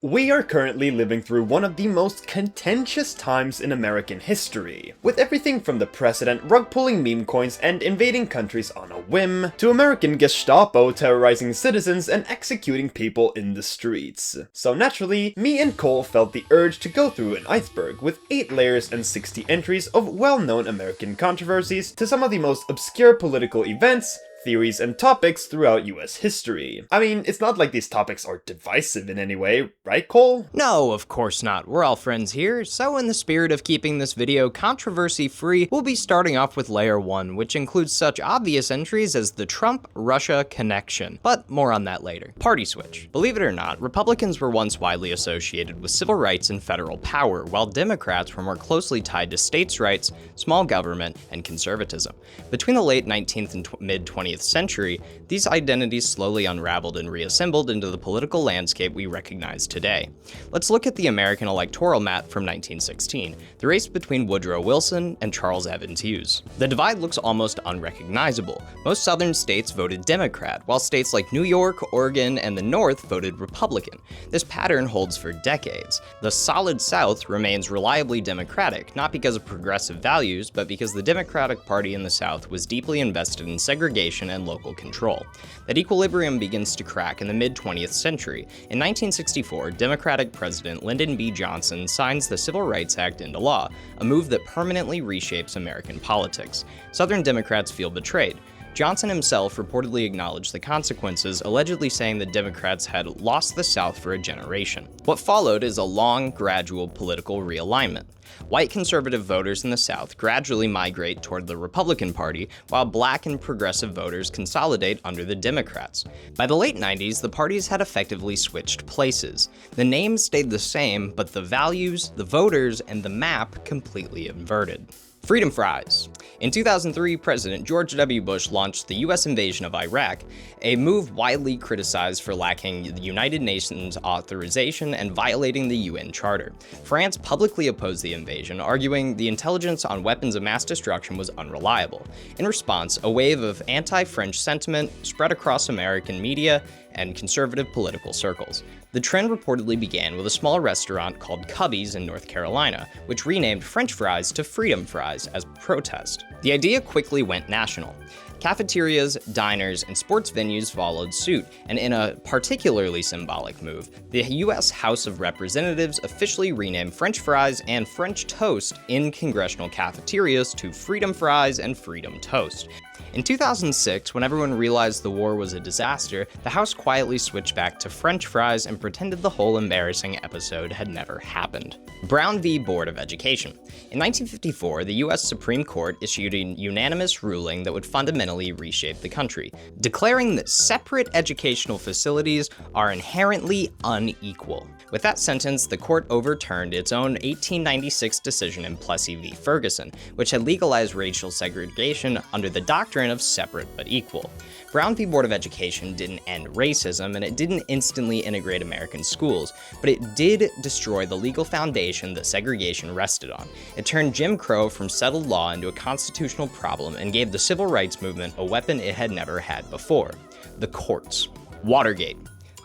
We are currently living through one of the most contentious times in American history, with everything from the president rug-pulling meme coins and invading countries on a whim, to American Gestapo terrorizing citizens and executing people in the streets. So naturally, me and Cole felt the urge to go through an iceberg with 8 layers and 60 entries of well-known American controversies to some of the most obscure political events, theories, and topics throughout US history. I mean, it's not like these topics are divisive in any way, right, Cole? No, of course not. We're all friends here, so in the spirit of keeping this video controversy-free, we'll be starting off with Layer 1, which includes such obvious entries as the Trump-Russia connection, but more on that later. Party switch. Believe it or not, Republicans were once widely associated with civil rights and federal power, while Democrats were more closely tied to states' rights, small government, and conservatism. Between the late 19th and mid-20th century, these identities slowly unraveled and reassembled into the political landscape we recognize today. Let's look at the American electoral map from 1916, the race between Woodrow Wilson and Charles Evans Hughes. The divide looks almost unrecognizable. Most southern states voted Democrat, while states like New York, Oregon, and the North voted Republican. This pattern holds for decades. The solid South remains reliably Democratic, not because of progressive values, but because the Democratic Party in the South was deeply invested in segregation and local control. That equilibrium begins to crack in the mid-20th century. In 1964, Democratic President Lyndon B. Johnson signs the Civil Rights Act into law, a move that permanently reshapes American politics. Southern Democrats feel betrayed. Johnson himself reportedly acknowledged the consequences, allegedly saying that Democrats had lost the South for a generation. What followed is a long, gradual political realignment. White conservative voters in the South gradually migrate toward the Republican Party, while black and progressive voters consolidate under the Democrats. By the late 90s, the parties had effectively switched places. The names stayed the same, but the values, the voters, and the map completely inverted. Freedom fries. In 2003, President George W. Bush launched the US invasion of Iraq, a move widely criticized for lacking the United Nations authorization and violating the UN Charter. France publicly opposed the invasion, arguing the intelligence on weapons of mass destruction was unreliable. In response, a wave of anti-French sentiment spread across American media and conservative political circles. The trend reportedly began with a small restaurant called Cubby's in North Carolina, which renamed French fries to Freedom Fries as protest. The idea quickly went national. Cafeterias, diners, and sports venues followed suit, and in a particularly symbolic move, the US House of Representatives officially renamed French fries and French toast in congressional cafeterias to Freedom Fries and Freedom Toast. In 2006, when everyone realized the war was a disaster, the House quietly switched back to French fries and pretended the whole embarrassing episode had never happened. Brown v. Board of Education. In 1954, the US Supreme Court issued a unanimous ruling that would fundamentally reshape the country, declaring that separate educational facilities are inherently unequal. With that sentence, the court overturned its own 1896 decision in Plessy v. Ferguson, which had legalized racial segregation under the doctrine of separate but equal. Brown v. Board of Education didn't end racism, and it didn't instantly integrate American schools, but it did destroy the legal foundation that segregation rested on. It turned Jim Crow from settled law into a constitutional problem and gave the civil rights movement a weapon it had never had before: the courts. Watergate.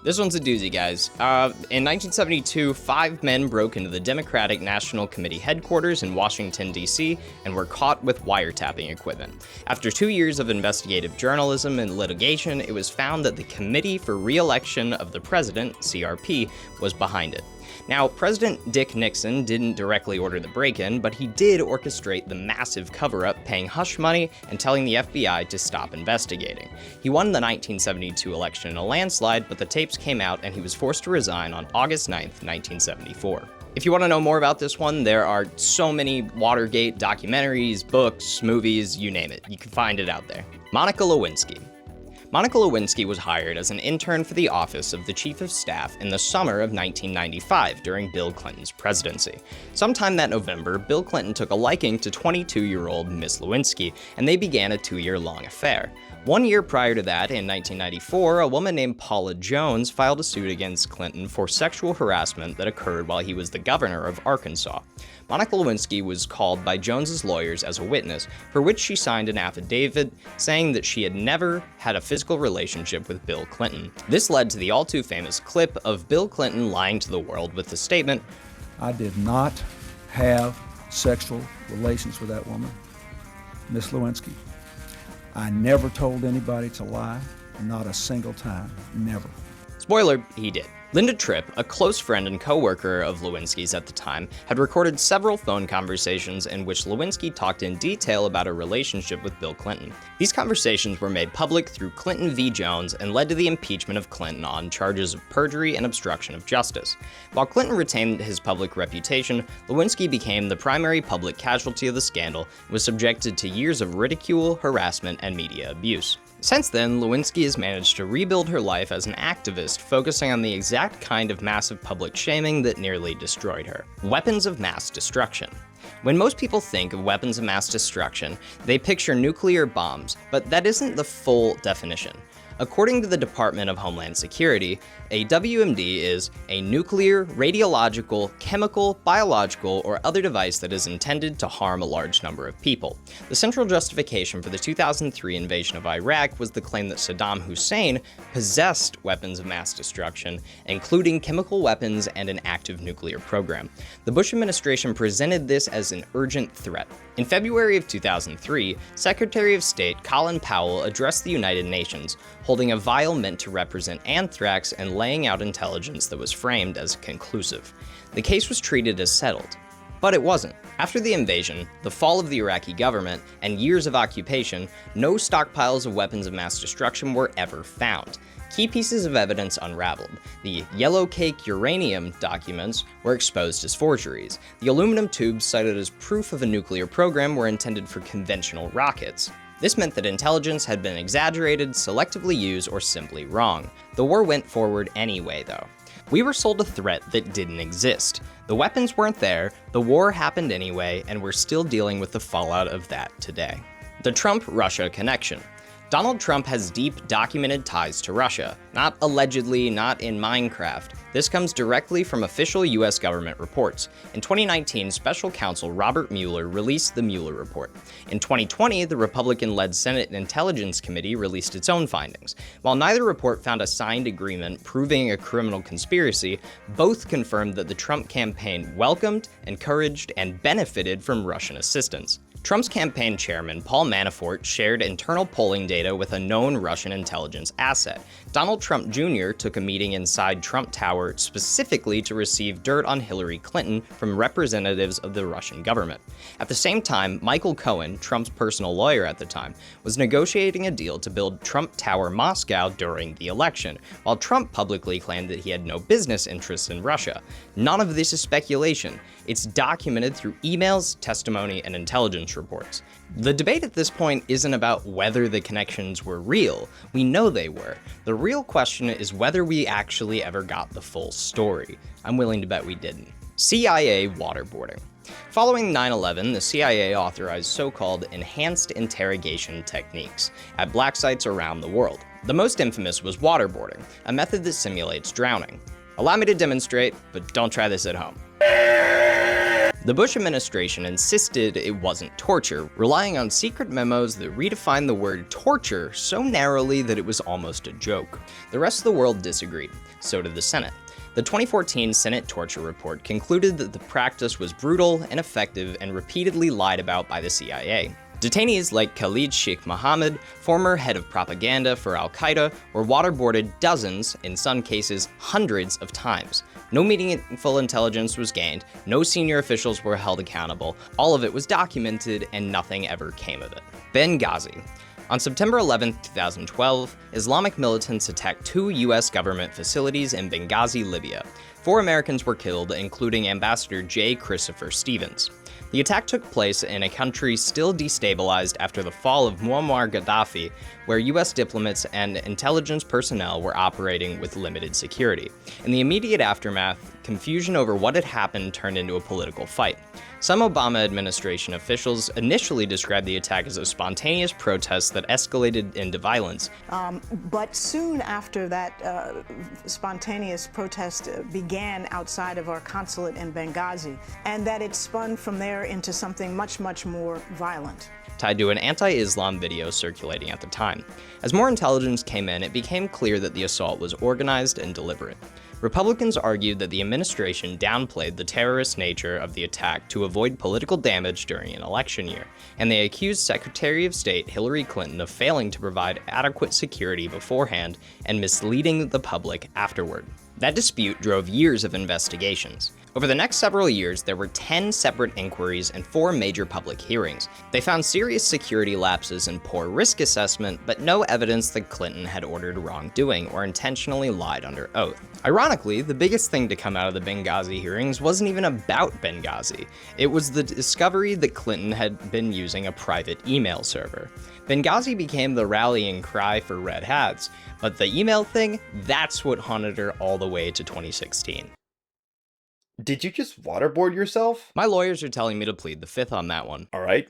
This one's a doozy, guys. In 1972, 5 men broke into the Democratic National Committee headquarters in Washington, D.C., and were caught with wiretapping equipment. After 2 years of investigative journalism and litigation, it was found that the Committee for Re-election of the President, CRP, was behind it. Now, President Dick Nixon didn't directly order the break-in, but he did orchestrate the massive cover-up, paying hush money and telling the FBI to stop investigating. He won the 1972 election in a landslide, but the tapes came out and he was forced to resign on August 9th, 1974. If you want to know more about this one, there are so many Watergate documentaries, books, movies, you name it. You can find it out there. Monica Lewinsky. Monica Lewinsky was hired as an intern for the Office of the Chief of Staff in the summer of 1995 during Bill Clinton's presidency. Sometime that November, Bill Clinton took a liking to 22-year-old Miss Lewinsky, and they began a 2-year-long affair. 1 year prior to that, in 1994, a woman named Paula Jones filed a suit against Clinton for sexual harassment that occurred while he was the governor of Arkansas. Monica Lewinsky was called by Jones's lawyers as a witness, for which she signed an affidavit saying that she had never had a physical physical relationship with Bill Clinton. This led to the all-too-famous clip of Bill Clinton lying to the world with the statement, "I did not have sexual relations with that woman, Miss Lewinsky. I never told anybody to lie, not a single time, never." Spoiler, he did. Linda Tripp, a close friend and co-worker of Lewinsky's at the time, had recorded several phone conversations in which Lewinsky talked in detail about her relationship with Bill Clinton. These conversations were made public through Clinton v. Jones and led to the impeachment of Clinton on charges of perjury and obstruction of justice. While Clinton retained his public reputation, Lewinsky became the primary public casualty of the scandal and was subjected to years of ridicule, harassment, and media abuse. Since then, Lewinsky has managed to rebuild her life as an activist, focusing on the exact kind of massive public shaming that nearly destroyed her: weapons of mass destruction. When most people think of weapons of mass destruction, they picture nuclear bombs, but that isn't the full definition. According to the Department of Homeland Security, a WMD is a nuclear, radiological, chemical, biological, or other device that is intended to harm a large number of people. The central justification for the 2003 invasion of Iraq was the claim that Saddam Hussein possessed weapons of mass destruction, including chemical weapons and an active nuclear program. The Bush administration presented this as an urgent threat. In February of 2003, Secretary of State Colin Powell addressed the United Nations, holding a vial meant to represent anthrax and laying out intelligence that was framed as conclusive. The case was treated as settled, but it wasn't. After the invasion, the fall of the Iraqi government, and years of occupation, no stockpiles of weapons of mass destruction were ever found. Key pieces of evidence unraveled. The yellow cake uranium documents were exposed as forgeries. The aluminum tubes cited as proof of a nuclear program were intended for conventional rockets. This meant that intelligence had been exaggerated, selectively used, or simply wrong. The war went forward anyway, though. We were sold a threat that didn't exist. The weapons weren't there, the war happened anyway, and we're still dealing with the fallout of that today. The Trump-Russia connection. Donald Trump has deep, documented ties to Russia. Not allegedly, not in Minecraft. This comes directly from official US government reports. In 2019, Special Counsel Robert Mueller released the Mueller Report. In 2020, the Republican-led Senate Intelligence Committee released its own findings. While neither report found a signed agreement proving a criminal conspiracy, both confirmed that the Trump campaign welcomed, encouraged, and benefited from Russian assistance. Trump's campaign chairman, Paul Manafort, shared internal polling data with a known Russian intelligence asset. Donald Trump Jr. took a meeting inside Trump Tower specifically to receive dirt on Hillary Clinton from representatives of the Russian government. At the same time, Michael Cohen, Trump's personal lawyer at the time, was negotiating a deal to build Trump Tower Moscow during the election, while Trump publicly claimed that he had no business interests in Russia. None of this is speculation. It's documented through emails, testimony, and intelligence reports. The debate at this point isn't about whether the connections were real. We know they were. The real question is whether we actually ever got the full story. I'm willing to bet we didn't. CIA waterboarding. Following 9/11, the CIA authorized so-called enhanced interrogation techniques at black sites around the world. The most infamous was waterboarding, a method that simulates drowning. Allow me to demonstrate, but don't try this at home. The Bush administration insisted it wasn't torture, relying on secret memos that redefined the word torture so narrowly that it was almost a joke. The rest of the world disagreed. So did the Senate. The 2014 Senate Torture Report concluded that the practice was brutal, ineffective, and repeatedly lied about by the CIA. Detainees like Khalid Sheikh Mohammed, former head of propaganda for al-Qaeda, were waterboarded dozens, in some cases hundreds of times. No meaningful intelligence was gained, no senior officials were held accountable, all of it was documented, and nothing ever came of it. Benghazi. On September 11, 2012, Islamic militants attacked 2 US government facilities in Benghazi, Libya. 4 Americans were killed, including Ambassador J. Christopher Stevens. The attack took place in a country still destabilized after the fall of Muammar Gaddafi, where US diplomats and intelligence personnel were operating with limited security. In the immediate aftermath, confusion over what had happened turned into a political fight. Some Obama administration officials initially described the attack as a spontaneous protest that escalated into violence. But soon after that spontaneous protest began, began outside of our consulate in Benghazi, and that it spun from there into something much, much more violent. Tied to an anti-Islam video circulating at the time. As more intelligence came in, it became clear that the assault was organized and deliberate. Republicans argued that the administration downplayed the terrorist nature of the attack to avoid political damage during an election year, and they accused Secretary of State Hillary Clinton of failing to provide adequate security beforehand and misleading the public afterward. That dispute drove years of investigations. Over the next several years, there were 10 separate inquiries and 4 major public hearings. They found serious security lapses and poor risk assessment, but no evidence that Clinton had ordered wrongdoing or intentionally lied under oath. Ironically, the biggest thing to come out of the Benghazi hearings wasn't even about Benghazi. It was the discovery that Clinton had been using a private email server. Benghazi became the rallying cry for red hats, but the email thing, that's what haunted her all the way to 2016. Did you just waterboard yourself? My lawyers are telling me to plead the fifth on that one. Alright,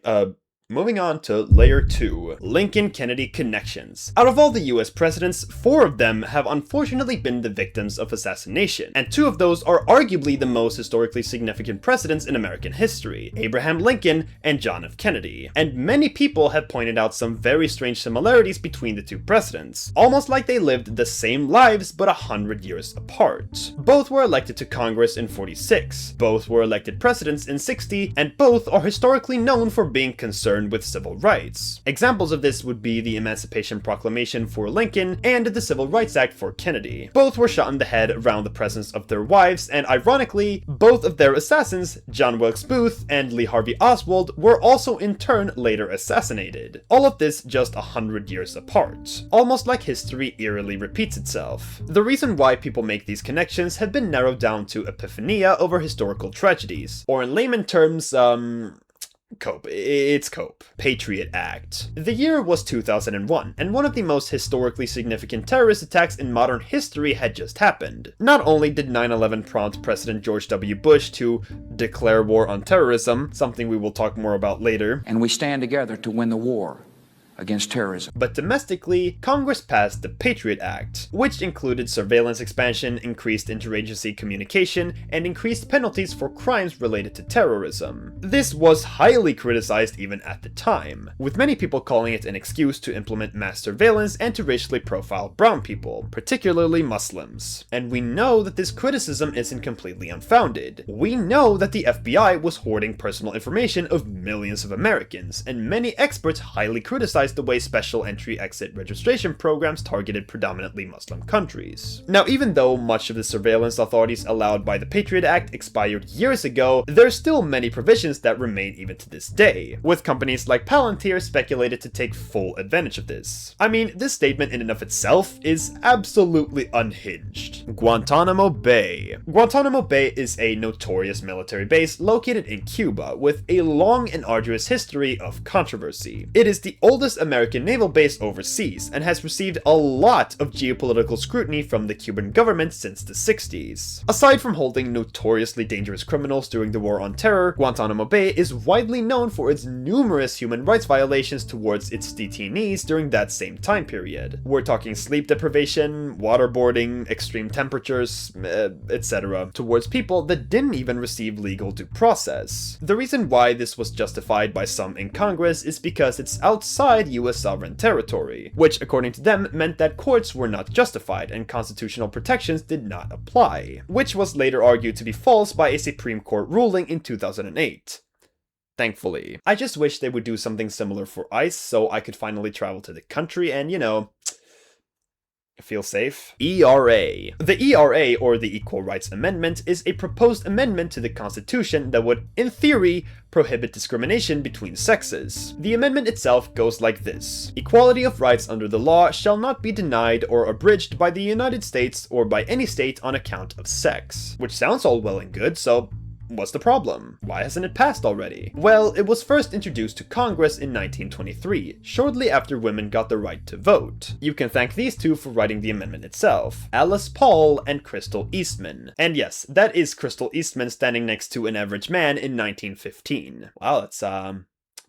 moving on to Layer 2, Lincoln-Kennedy connections. Out of all the US presidents, 4 of them have unfortunately been the victims of assassination, and 2 of those are arguably the most historically significant presidents in American history, Abraham Lincoln and John F. Kennedy. And many people have pointed out some very strange similarities between the 2 presidents, almost like they lived the same lives but 100 years apart. Both were elected to Congress in 46, both were elected presidents in 60, and both are historically known for being concerned with civil rights. Examples of this would be the Emancipation Proclamation for Lincoln and the Civil Rights Act for Kennedy. Both were shot in the head around the presence of their wives, and ironically, both of their assassins, John Wilkes Booth and Lee Harvey Oswald, were also in turn later assassinated. All of this just 100 years apart. Almost like history eerily repeats itself. The reason why people make these connections have been narrowed down to epiphania over historical tragedies, or in layman terms, COPE. It's COPE. Patriot Act. The year was 2001, and one of the most historically significant terrorist attacks in modern history had just happened. Not only did 9/11 prompt President George W. Bush to declare war on terrorism, something we will talk more about later, and we stand together to win the war against terrorism. But domestically, Congress passed the Patriot Act, which included surveillance expansion, increased interagency communication, and increased penalties for crimes related to terrorism. This was highly criticized even at the time, with many people calling it an excuse to implement mass surveillance and to racially profile brown people, particularly Muslims. And we know that this criticism isn't completely unfounded. We know that the FBI was hoarding personal information of millions of Americans, and many experts highly criticized the way special entry-exit registration programs targeted predominantly Muslim countries. Now, even though much of the surveillance authorities allowed by the Patriot Act expired years ago, there's still many provisions that remain even to this day, with companies like Palantir speculated to take full advantage of this. I mean, this statement in and of itself is absolutely unhinged. Guantanamo Bay. Guantanamo Bay is a notorious military base located in Cuba with a long and arduous history of controversy. It is the oldest American naval base overseas and has received a lot of geopolitical scrutiny from the Cuban government since the 60s. Aside from holding notoriously dangerous criminals during the War on Terror, Guantanamo Bay is widely known for its numerous human rights violations towards its detainees during that same time period. We're talking sleep deprivation, waterboarding, extreme temperatures, etc., towards people that didn't even receive legal due process. The reason why this was justified by some in Congress is because it's outside US sovereign territory, which according to them meant that courts were not justified and constitutional protections did not apply, which was later argued to be false by a Supreme Court ruling in 2008. Thankfully. I just wish they would do something similar for ICE so I could finally travel to the country and, you know, feel safe. ERA. The ERA, or the Equal Rights Amendment, is a proposed amendment to the Constitution that would, in theory, prohibit discrimination between sexes. The amendment itself goes like this: equality of rights under the law shall not be denied or abridged by the United States or by any state on account of sex. Which sounds all well and good, so what's the problem? Why hasn't it passed already? Well, it was first introduced to Congress in 1923, shortly after women got the right to vote. You can thank these two for writing the amendment itself, Alice Paul and Crystal Eastman. And yes, that is Crystal Eastman standing next to an average man in 1915. Wow, it's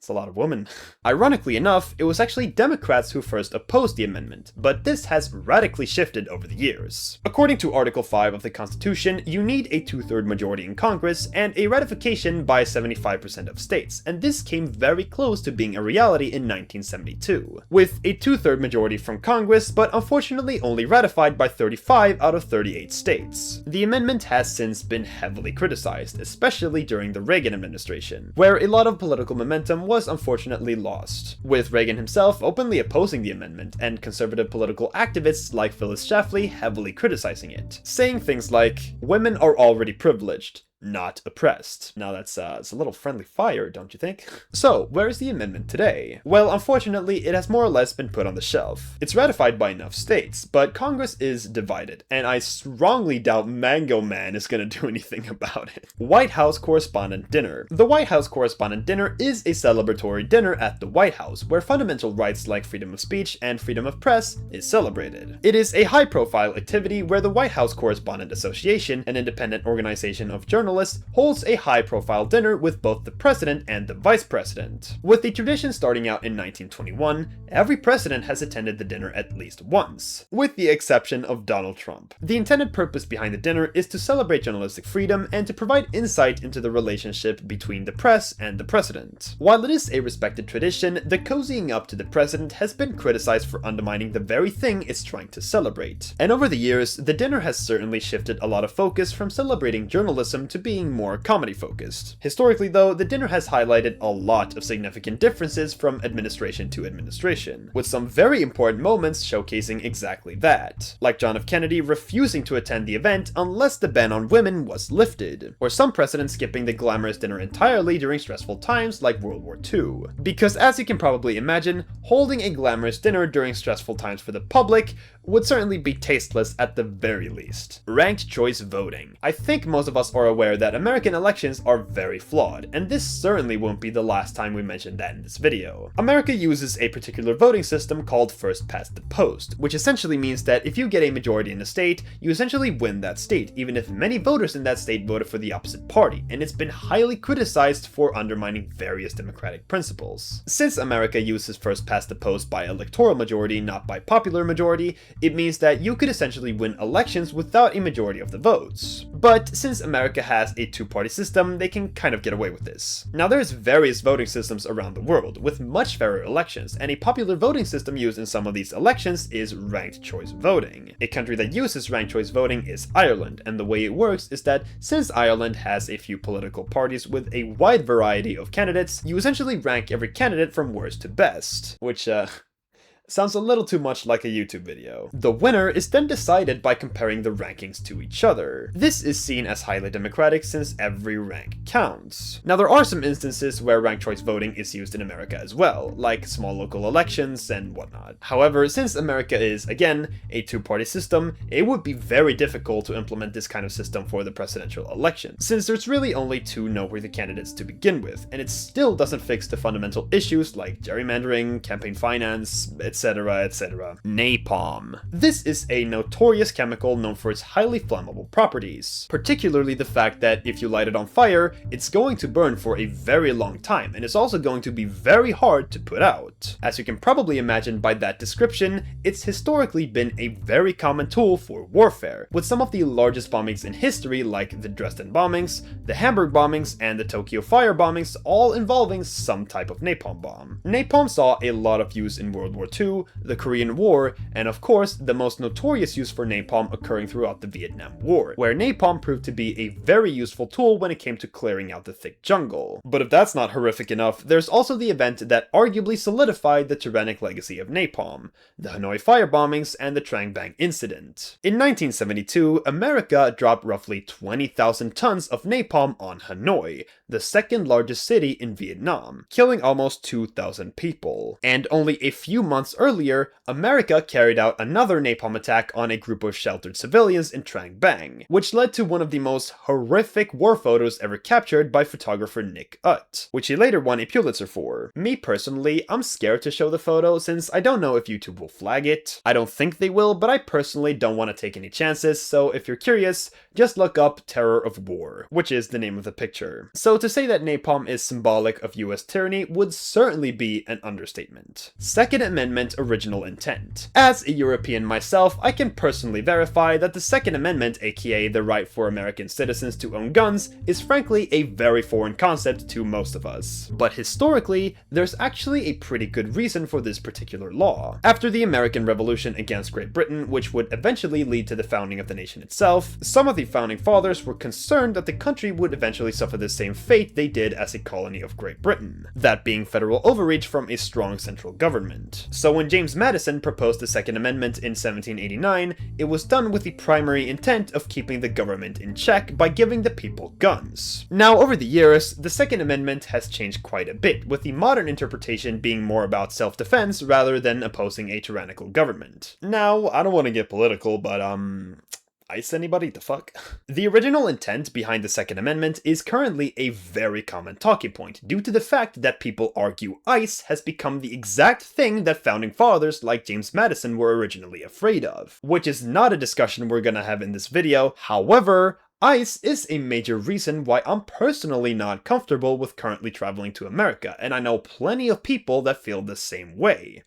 It's a lot of women. Ironically enough, it was actually Democrats who first opposed the amendment, but this has radically shifted over the years. According to Article 5 of the Constitution, you need a 2/3 majority in Congress and a ratification by 75% of states, and this came very close to being a reality in 1972, with a 2/3 majority from Congress, but unfortunately only ratified by 35 out of 38 states. The amendment has since been heavily criticized, especially during the Reagan administration, where a lot of political momentum was unfortunately lost, with Reagan himself openly opposing the amendment and conservative political activists like Phyllis Schlafly heavily criticizing it, saying things like, "Women are already privileged, not oppressed." Now that's it's a little friendly fire, don't you think? So, where is the amendment today? Well, unfortunately, it has more or less been put on the shelf. It's ratified by enough states, but Congress is divided, and I strongly doubt Mango Man is gonna do anything about it. White House Correspondent Dinner. The White House Correspondent Dinner is a celebratory dinner at the White House, where fundamental rights like freedom of speech and freedom of press is celebrated. It is a high-profile activity where the White House Correspondent Association, an independent organization of journalists, holds a high-profile dinner with both the president and the vice president. With the tradition starting out in 1921, every president has attended the dinner at least once, with the exception of Donald Trump. The intended purpose behind the dinner is to celebrate journalistic freedom and to provide insight into the relationship between the press and the president. While it is a respected tradition, the cozying up to the president has been criticized for undermining the very thing it's trying to celebrate. And over the years, the dinner has certainly shifted a lot of focus from celebrating journalism to being more comedy-focused. Historically though, the dinner has highlighted a lot of significant differences from administration to administration, with some very important moments showcasing exactly that, like John F. Kennedy refusing to attend the event unless the ban on women was lifted, or some presidents skipping the glamorous dinner entirely during stressful times like World War II. Because as you can probably imagine, holding a glamorous dinner during stressful times for the public would certainly be tasteless at the very least. Ranked choice voting. I think most of us are aware that American elections are very flawed, and this certainly won't be the last time we mention that in this video. America uses a particular voting system called first past the post, which essentially means that if you get a majority in a state, you essentially win that state, even if many voters in that state voted for the opposite party, and it's been highly criticized for undermining various democratic principles. Since America uses first past the post by electoral majority, not by popular majority, it means that you could essentially win elections without a majority of the votes. But since America has a two-party system, they can kind of get away with this. Now there's various voting systems around the world, with much fairer elections, and a popular voting system used in some of these elections is ranked choice voting. A country that uses ranked choice voting is Ireland, and the way it works is that since Ireland has a few political parties with a wide variety of candidates, you essentially rank every candidate from worst to best, which sounds a little too much like a YouTube video. The winner is then decided by comparing the rankings to each other. This is seen as highly democratic since every rank counts. Now there are some instances where ranked choice voting is used in America as well, like small local elections and whatnot. However, since America is, again, a two-party system, it would be very difficult to implement this kind of system for the presidential election, since there's really only two noteworthy candidates to begin with, and it still doesn't fix the fundamental issues like gerrymandering, campaign finance, etc., etc. Napalm. This is a notorious chemical known for its highly flammable properties, particularly the fact that if you light it on fire, it's going to burn for a very long time, and it's also going to be very hard to put out. As you can probably imagine by that description, it's historically been a very common tool for warfare, with some of the largest bombings in history like the Dresden bombings, the Hamburg bombings, and the Tokyo fire bombings all involving some type of napalm bomb. Napalm saw a lot of use in World War II, the Korean War, and of course, the most notorious use for napalm occurring throughout the Vietnam War, where napalm proved to be a very useful tool when it came to clearing out the thick jungle. But if that's not horrific enough, there's also the event that arguably solidified the tyrannic legacy of napalm, the Hanoi fire bombings and the Trang Bang incident. In 1972, America dropped roughly 20,000 tons of napalm on Hanoi, the second largest city in Vietnam, killing almost 2,000 people. And only a few months earlier, America carried out another napalm attack on a group of sheltered civilians in Trang Bang, which led to one of the most horrific war photos ever captured captured by photographer Nick Ut, which he later won a Pulitzer for. Me personally, I'm scared to show the photo since I don't know if YouTube will flag it. I don't think they will, but I personally don't want to take any chances, so if you're curious, just look up Terror of War, which is the name of the picture. So to say that napalm is symbolic of US tyranny would certainly be an understatement. Second Amendment original intent. As a European myself, I can personally verify that the Second Amendment, aka the right for American citizens to own guns, is frankly a very foreign concept to most of us. But historically, there's actually a pretty good reason for this particular law. After the American Revolution against Great Britain, which would eventually lead to the founding of the nation itself, some of the founding fathers were concerned that the country would eventually suffer the same fate they did as a colony of Great Britain, that being federal overreach from a strong central government. So when James Madison proposed the Second Amendment in 1789, it was done with the primary intent of keeping the government in check by giving the people guns. Now, over the years, the Second Amendment has changed quite a bit, with the modern interpretation being more about self-defense rather than opposing a tyrannical government. Now, I don't want to get political, but ice anybody? The fuck? The original intent behind the Second Amendment is currently a very common talking point, due to the fact that people argue ICE has become the exact thing that founding fathers like James Madison were originally afraid of, which is not a discussion we're gonna have in this video. However, ICE is a major reason why I'm personally not comfortable with currently traveling to America, and I know plenty of people that feel the same way.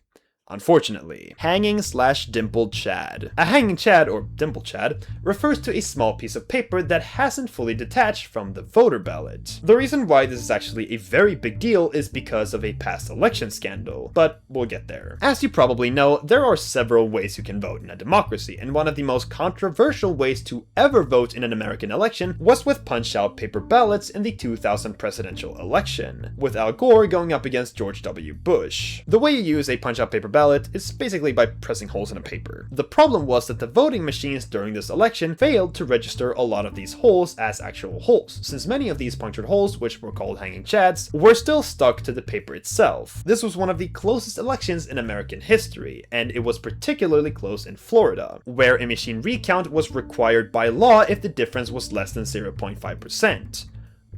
Unfortunately. Hanging/dimpled chad. A hanging chad, or dimpled chad, refers to a small piece of paper that hasn't fully detached from the voter ballot. The reason why this is actually a very big deal is because of a past election scandal, but we'll get there. As you probably know, there are several ways you can vote in a democracy, and one of the most controversial ways to ever vote in an American election was with punch-out paper ballots in the 2000 presidential election, with Al Gore going up against George W. Bush. The way you use a punch-out paper ballot is basically by pressing holes in a paper. The problem was that the voting machines during this election failed to register a lot of these holes as actual holes, since many of these punctured holes, which were called hanging chads, were still stuck to the paper itself. This was one of the closest elections in American history, and it was particularly close in Florida, where a machine recount was required by law if the difference was less than 0.5%.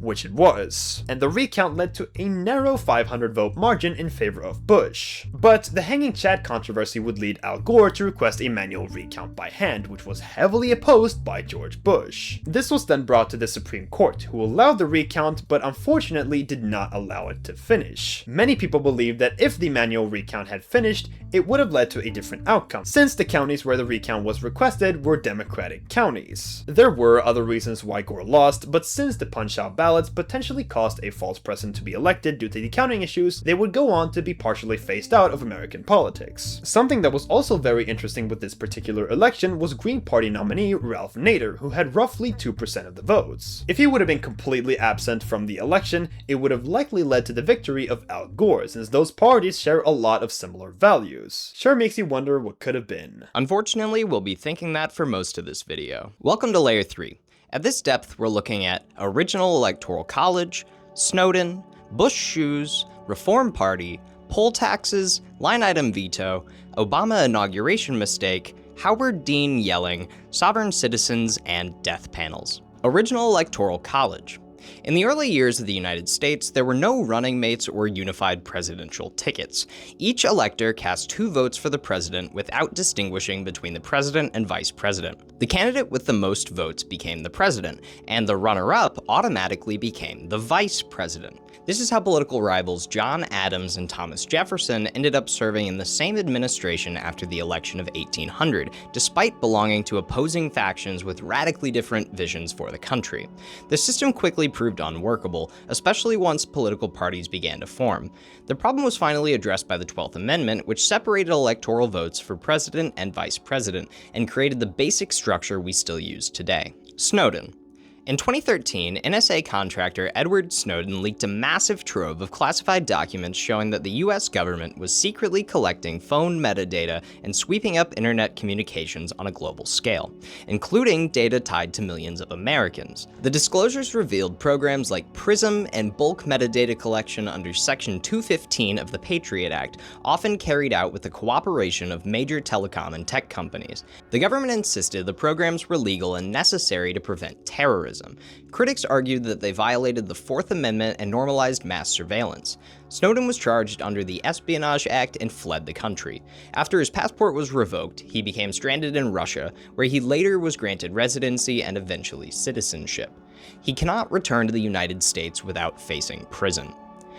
Which it was, and the recount led to a narrow 500 vote margin in favor of Bush. But the hanging chad controversy would lead Al Gore to request a manual recount by hand, which was heavily opposed by George Bush. This was then brought to the Supreme Court, who allowed the recount, but unfortunately did not allow it to finish. Many people believe that if the manual recount had finished, it would have led to a different outcome, since the counties where the recount was requested were Democratic counties. There were other reasons why Gore lost, but since the punch-out ballots potentially caused a false president to be elected due to the counting issues, they would go on to be partially phased out of American politics. Something that was also very interesting with this particular election was Green Party nominee Ralph Nader, who had roughly 2% of the votes. If he would have been completely absent from the election, it would have likely led to the victory of Al Gore, since those parties share a lot of similar values. Sure makes you wonder what could have been. Unfortunately, we'll be thinking that for most of this video. Welcome to Layer 3. At this depth, we're looking at original Electoral College, Snowden, Bush shoes, Reform Party, poll taxes, line item veto, Obama inauguration mistake, Howard Dean yelling, sovereign citizens, and death panels. Original Electoral College. In the early years of the United States, there were no running mates or unified presidential tickets. Each elector cast 2 votes for the president without distinguishing between the president and vice president. The candidate with the most votes became the president, and the runner-up automatically became the vice president. This is how political rivals John Adams and Thomas Jefferson ended up serving in the same administration after the election of 1800, despite belonging to opposing factions with radically different visions for the country. The system quickly proved unworkable, especially once political parties began to form. The problem was finally addressed by the 12th Amendment, which separated electoral votes for president and vice president, and created the basic structure we still use today. Snowden. In 2013, NSA contractor Edward Snowden leaked a massive trove of classified documents showing that the US government was secretly collecting phone metadata and sweeping up internet communications on a global scale, including data tied to millions of Americans. The disclosures revealed programs like PRISM and bulk metadata collection under Section 215 of the Patriot Act, often carried out with the cooperation of major telecom and tech companies. The government insisted the programs were legal and necessary to prevent terrorism. terrorism. Critics argued that they violated the Fourth Amendment and normalized mass surveillance. Snowden was charged under the Espionage Act and fled the country. After his passport was revoked, he became stranded in Russia, where he later was granted residency and eventually citizenship. He cannot return to the United States without facing prison.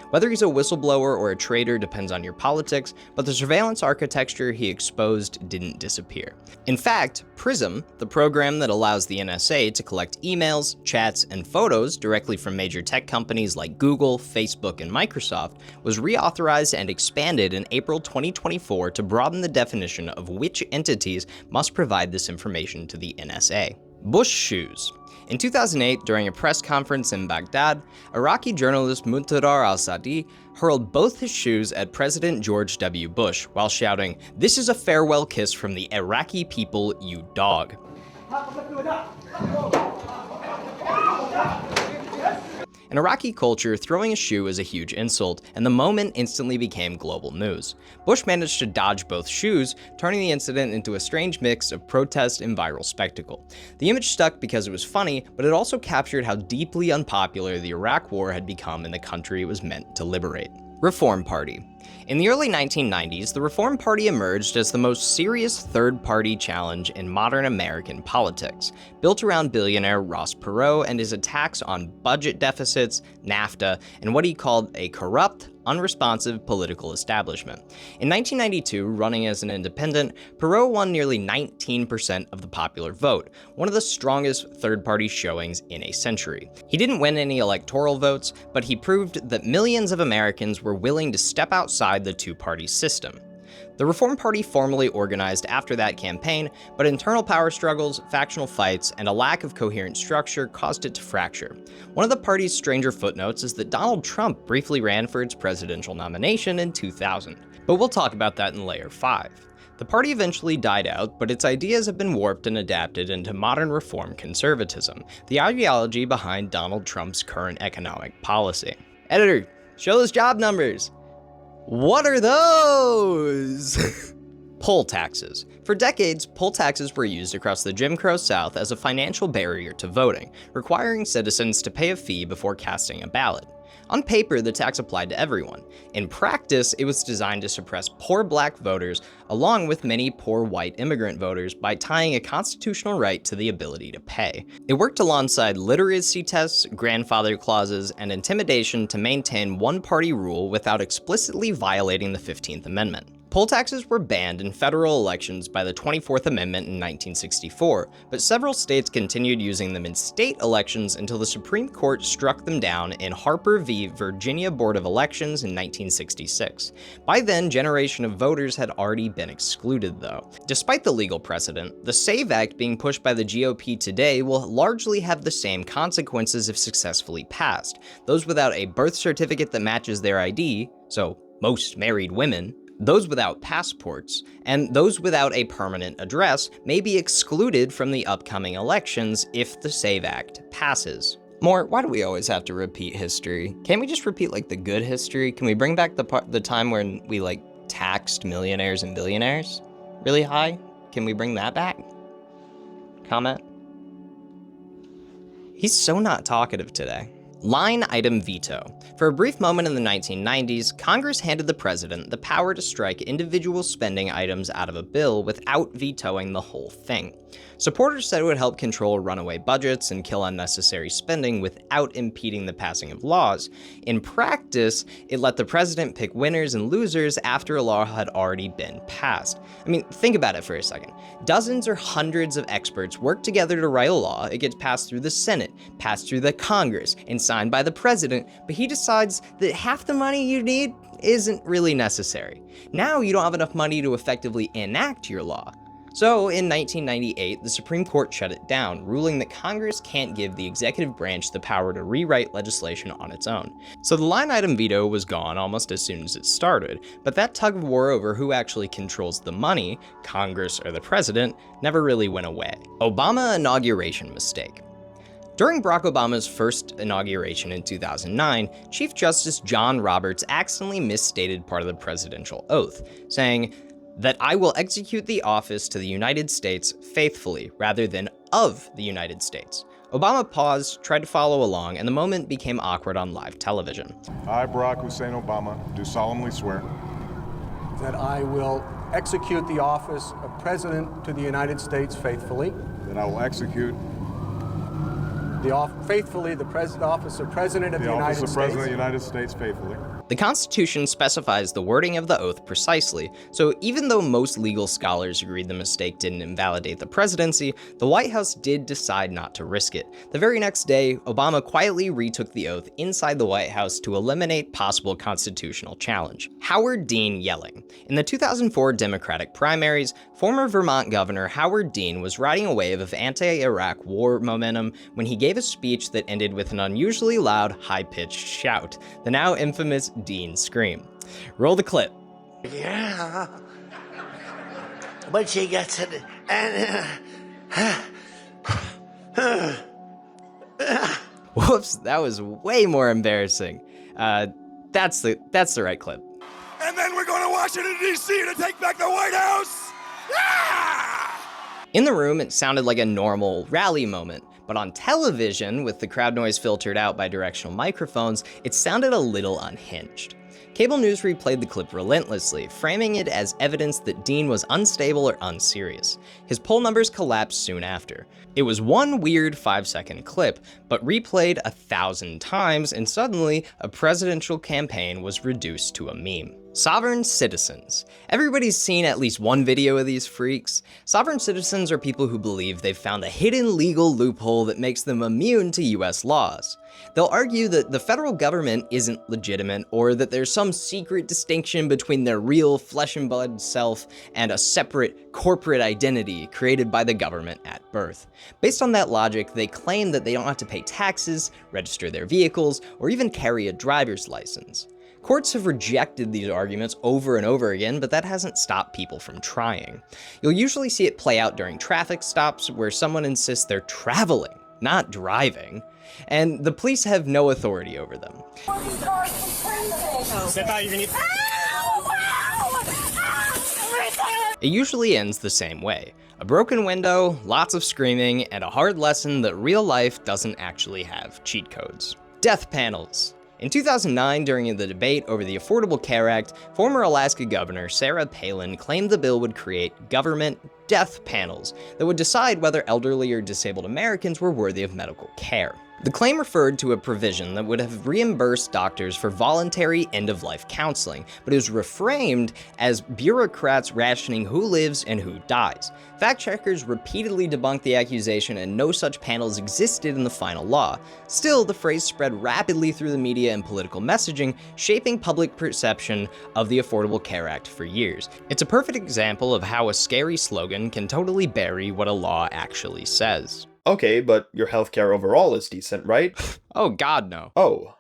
Whether he's a whistleblower or a traitor depends on your politics, but the surveillance architecture he exposed didn't disappear. In fact, PRISM, the program that allows the NSA to collect emails, chats, and photos directly from major tech companies like Google, Facebook, and Microsoft, was reauthorized and expanded in April 2024 to broaden the definition of which entities must provide this information to the NSA. Bush shoes. In 2008, during a press conference in Baghdad, Iraqi journalist Muntadar al-Sadi hurled both his shoes at President George W. Bush while shouting, "This is a farewell kiss from the Iraqi people, you dog." In Iraqi culture, throwing a shoe is a huge insult, and the moment instantly became global news. Bush managed to dodge both shoes, turning the incident into a strange mix of protest and viral spectacle. The image stuck because it was funny, but it also captured how deeply unpopular the Iraq War had become in the country it was meant to liberate. Reform Party. In the early 1990s, the Reform Party emerged as the most serious third-party challenge in modern American politics, built around billionaire Ross Perot and his attacks on budget deficits, NAFTA, and what he called a corrupt, unresponsive political establishment. In 1992, running as an independent, Perot won nearly 19% of the popular vote, one of the strongest third-party showings in a century. He didn't win any electoral votes, but he proved that millions of Americans were willing to step outside the two-party system. The Reform Party formally organized after that campaign, but internal power struggles, factional fights, and a lack of coherent structure caused it to fracture. One of the party's stranger footnotes is that Donald Trump briefly ran for its presidential nomination in 2000. But we'll talk about that in Layer 5. The party eventually died out, but its ideas have been warped and adapted into modern reform conservatism, the ideology behind Donald Trump's current economic policy. Editor, show those job numbers! What are those? Poll taxes. For decades, poll taxes were used across the Jim Crow South as a financial barrier to voting, requiring citizens to pay a fee before casting a ballot. On paper, the tax applied to everyone. In practice, it was designed to suppress poor black voters, along with many poor white immigrant voters, by tying a constitutional right to the ability to pay. It worked alongside literacy tests, grandfather clauses, and intimidation to maintain one-party rule without explicitly violating the 15th Amendment. Poll taxes were banned in federal elections by the 24th Amendment in 1964, but several states continued using them in state elections until the Supreme Court struck them down in Harper v. Virginia Board of Elections in 1966. By then, generation of voters had already been excluded, though. Despite the legal precedent, the SAVE Act being pushed by the GOP today will largely have the same consequences if successfully passed. Those without a birth certificate that matches their ID, so most married women, those without passports, and those without a permanent address may be excluded from the upcoming elections if the SAVE Act passes. More, why do we always have to repeat history? Can't we just repeat like the good history? Can we bring back the time when we like taxed millionaires and billionaires really high? Can we bring that back? Comment? He's so not talkative today. Line item veto. For a brief moment in the 1990s, Congress handed the president the power to strike individual spending items out of a bill without vetoing the whole thing. Supporters said it would help control runaway budgets and kill unnecessary spending without impeding the passing of laws. In practice, it let the president pick winners and losers after a law had already been passed. I mean, think about it for a second. Dozens or hundreds of experts work together to write a law, it gets passed through the Senate, passed through the Congress, and signed by the president, but he decides that half the money you need isn't really necessary. Now you don't have enough money to effectively enact your law. So in 1998, the Supreme Court shut it down, ruling that Congress can't give the executive branch the power to rewrite legislation on its own. So the line item veto was gone almost as soon as it started, but that tug of war over who actually controls the money, Congress or the president, never really went away. Obama inauguration mistake. During Barack Obama's first inauguration in 2009, Chief Justice John Roberts accidentally misstated part of the presidential oath, saying that I will execute the office to the United States faithfully rather than of the United States. Obama paused, tried to follow along, and the moment became awkward on live television. I, Barack Hussein Obama, do solemnly swear that I will execute the office of President to the United States faithfully. that I will execute Faithfully the office of President of the the United office of States. President of the United States faithfully. The Constitution specifies the wording of the oath precisely, so even though most legal scholars agreed the mistake didn't invalidate the presidency, the White House did decide not to risk it. The very next day, Obama quietly retook the oath inside the White House to eliminate possible constitutional challenge. Howard Dean yelling. In the 2004 Democratic primaries, former Vermont Governor Howard Dean was riding a wave of anti-Iraq war momentum when he gave a speech that ended with an unusually loud, high-pitched shout, the now infamous Dean scream. Roll the clip. Yeah, but she gets it, and Whoops, that was way more embarrassing. That's the right clip. And then we're going to Washington, D.C. to take back the White House! In the room, it sounded like a normal rally moment, but on television, with the crowd noise filtered out by directional microphones, it sounded a little unhinged. Cable news replayed the clip relentlessly, framing it as evidence that Dean was unstable or unserious. His poll numbers collapsed soon after. It was one weird 5-second clip, but replayed 1,000 times, and suddenly, a presidential campaign was reduced to a meme. Sovereign citizens. Everybody's seen at least one video of these freaks. Sovereign citizens are people who believe they've found a hidden legal loophole that makes them immune to US laws. They'll argue that the federal government isn't legitimate, or that there's some secret distinction between their real flesh and blood self and a separate corporate identity created by the government at birth. Based on that logic, they claim that they don't have to pay taxes, register their vehicles, or even carry a driver's license. Courts have rejected these arguments over and over again, but that hasn't stopped people from trying. You'll usually see it play out during traffic stops where someone insists they're traveling, not driving, and the police have no authority over them. It usually ends the same way. A broken window, lots of screaming, and a hard lesson that real life doesn't actually have cheat codes. Death panels. In 2009, during the debate over the Affordable Care Act, former Alaska Governor Sarah Palin claimed the bill would create government death panels that would decide whether elderly or disabled Americans were worthy of medical care. The claim referred to a provision that would have reimbursed doctors for voluntary end-of-life counseling, but it was reframed as bureaucrats rationing who lives and who dies. Fact-checkers repeatedly debunked the accusation, and no such panels existed in the final law. Still, the phrase spread rapidly through the media and political messaging, shaping public perception of the Affordable Care Act for years. It's a perfect example of how a scary slogan can totally bury what a law actually says. Okay, but your healthcare overall is decent, right? Oh god, no. Oh,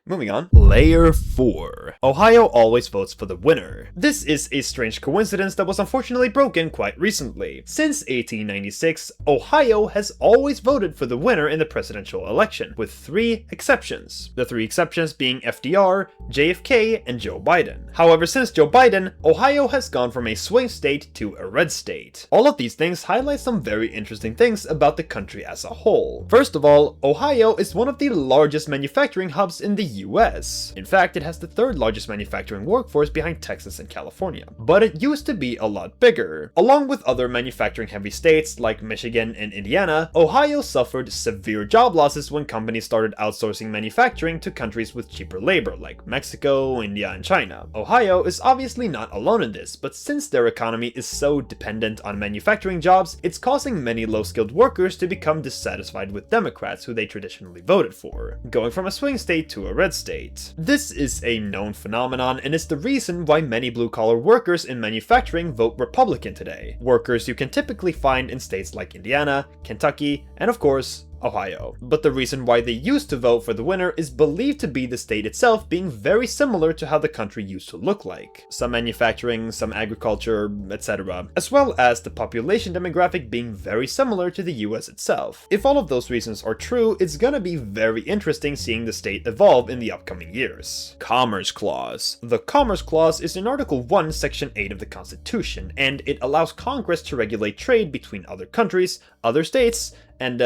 moving on. Layer 4. Ohio always votes for the winner. This is a strange coincidence that was unfortunately broken quite recently. Since 1896, Ohio has always voted for the winner in the presidential election, with 3 exceptions. The 3 exceptions being FDR, JFK, and Joe Biden. However, since Joe Biden, Ohio has gone from a swing state to a red state. All of these things highlight some very interesting things about the country as a whole. First of all, Ohio is one of the largest manufacturing hubs in the US. In fact, it has the 3rd largest manufacturing workforce behind Texas and California. But it used to be a lot bigger. Along with other manufacturing heavy states like Michigan and Indiana, Ohio suffered severe job losses when companies started outsourcing manufacturing to countries with cheaper labor like Mexico, India, and China. Ohio is obviously not alone in this, but since their economy is so dependent on manufacturing jobs, it's causing many low-skilled workers to become dissatisfied with Democrats who they traditionally voted for, going from a swing state to a red state. This is a known phenomenon and is the reason why many blue-collar workers in manufacturing vote Republican today. Workers you can typically find in states like Indiana, Kentucky, and of course, Ohio. But the reason why they used to vote for the winner is believed to be the state itself being very similar to how the country used to look like. Some manufacturing, some agriculture, etc. As well as the population demographic being very similar to the US itself. If all of those reasons are true, it's gonna be very interesting seeing the state evolve in the upcoming years. Commerce Clause. The Commerce Clause is in Article 1, Section 8 of the Constitution, and it allows Congress to regulate trade between other countries, other states, and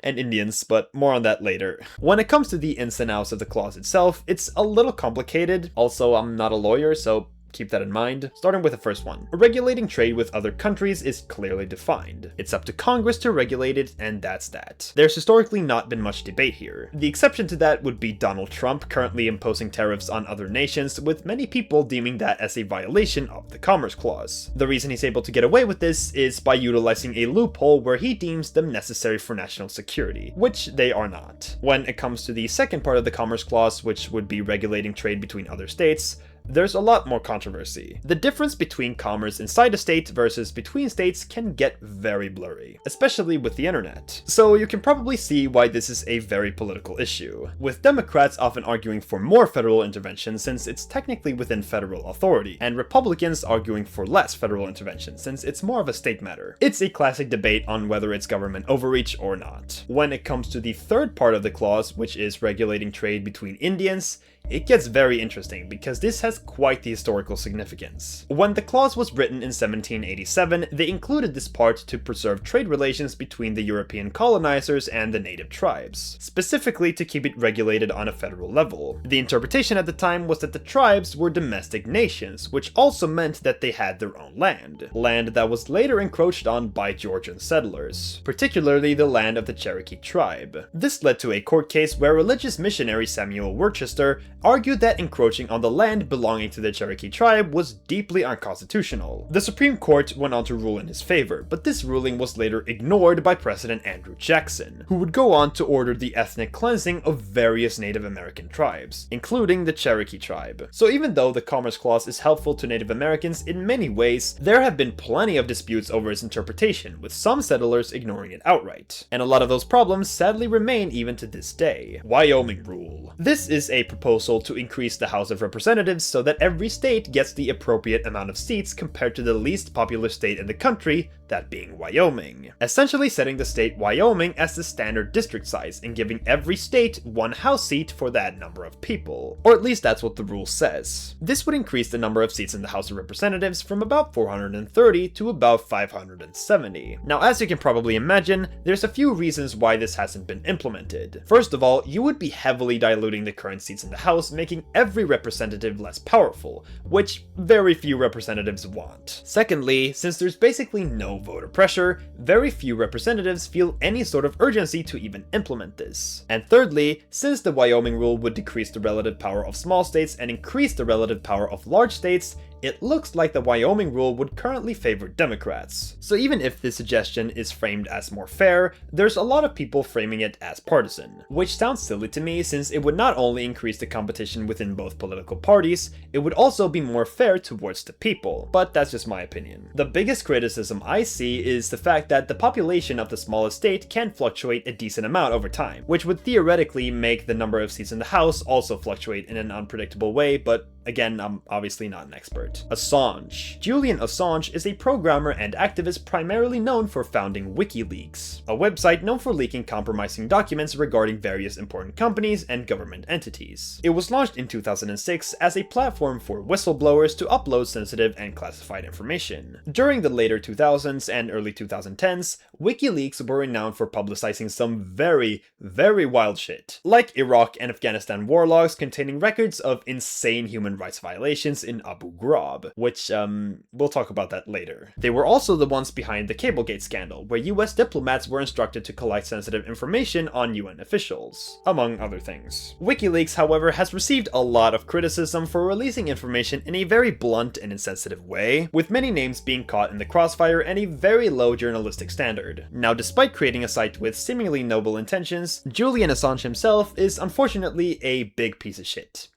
Indians, but more on that later. When it comes to the ins and outs of the clause itself, it's a little complicated. Also, I'm not a lawyer, so keep that in mind. Starting with the first one. Regulating trade with other countries is clearly defined. It's up to Congress to regulate it, and that's that. There's historically not been much debate here. The exception to that would be Donald Trump currently imposing tariffs on other nations, with many people deeming that as a violation of the Commerce Clause. The reason he's able to get away with this is by utilizing a loophole where he deems them necessary for national security, which they are not. When it comes to the second part of the Commerce Clause, which would be regulating trade between other states, there's a lot more controversy. The difference between commerce inside a state versus between states can get very blurry, especially with the internet. So you can probably see why this is a very political issue, with Democrats often arguing for more federal intervention since it's technically within federal authority, and Republicans arguing for less federal intervention since it's more of a state matter. It's a classic debate on whether it's government overreach or not. When it comes to the third part of the clause, which is regulating trade between Indians, it gets very interesting because this has quite the historical significance. When the clause was written in 1787, they included this part to preserve trade relations between the European colonizers and the native tribes, specifically to keep it regulated on a federal level. The interpretation at the time was that the tribes were domestic nations, which also meant that they had their own land that was later encroached on by Georgian settlers, particularly the land of the Cherokee tribe. This led to a court case where religious missionary Samuel Worcester argued that encroaching on the land belonging to the Cherokee tribe was deeply unconstitutional. The Supreme Court went on to rule in his favor, but this ruling was later ignored by President Andrew Jackson, who would go on to order the ethnic cleansing of various Native American tribes, including the Cherokee tribe. So even though the Commerce Clause is helpful to Native Americans in many ways, there have been plenty of disputes over its interpretation, with some settlers ignoring it outright. And a lot of those problems sadly remain even to this day. Wyoming Rule. This is a proposal to increase the House of Representatives so that every state gets the appropriate amount of seats compared to the least populous state in the country, that being Wyoming. Essentially setting the state Wyoming as the standard district size and giving every state one House seat for that number of people. Or at least that's what the rule says. This would increase the number of seats in the House of Representatives from about 430 to about 570. Now, as you can probably imagine, there's a few reasons why this hasn't been implemented. First of all, you would be heavily diluting the current seats in the House, making every representative less powerful, which very few representatives want. Secondly, since there's basically no voter pressure, very few representatives feel any sort of urgency to even implement this. And thirdly, since the Wyoming rule would decrease the relative power of small states and increase the relative power of large states, it looks like the Wyoming rule would currently favor Democrats. So even if this suggestion is framed as more fair, there's a lot of people framing it as partisan, which sounds silly to me since it would not only increase the competition within both political parties, it would also be more fair towards the people, but that's just my opinion. The biggest criticism I see is the fact that the population of the smallest state can fluctuate a decent amount over time, which would theoretically make the number of seats in the House also fluctuate in an unpredictable way, but again, I'm obviously not an expert. Assange. Julian Assange is a programmer and activist primarily known for founding WikiLeaks, a website known for leaking compromising documents regarding various important companies and government entities. It was launched in 2006 as a platform for whistleblowers to upload sensitive and classified information. During the later 2000s and early 2010s, WikiLeaks were renowned for publicizing some very, very wild shit, like Iraq and Afghanistan war logs containing records of insane human rights violations in Abu Ghraib, which, we'll talk about that later. They were also the ones behind the Cablegate scandal, where US diplomats were instructed to collect sensitive information on UN officials, among other things. WikiLeaks, however, has received a lot of criticism for releasing information in a very blunt and insensitive way, with many names being caught in the crossfire and a very low journalistic standard. Now, despite creating a site with seemingly noble intentions, Julian Assange himself is unfortunately a big piece of shit.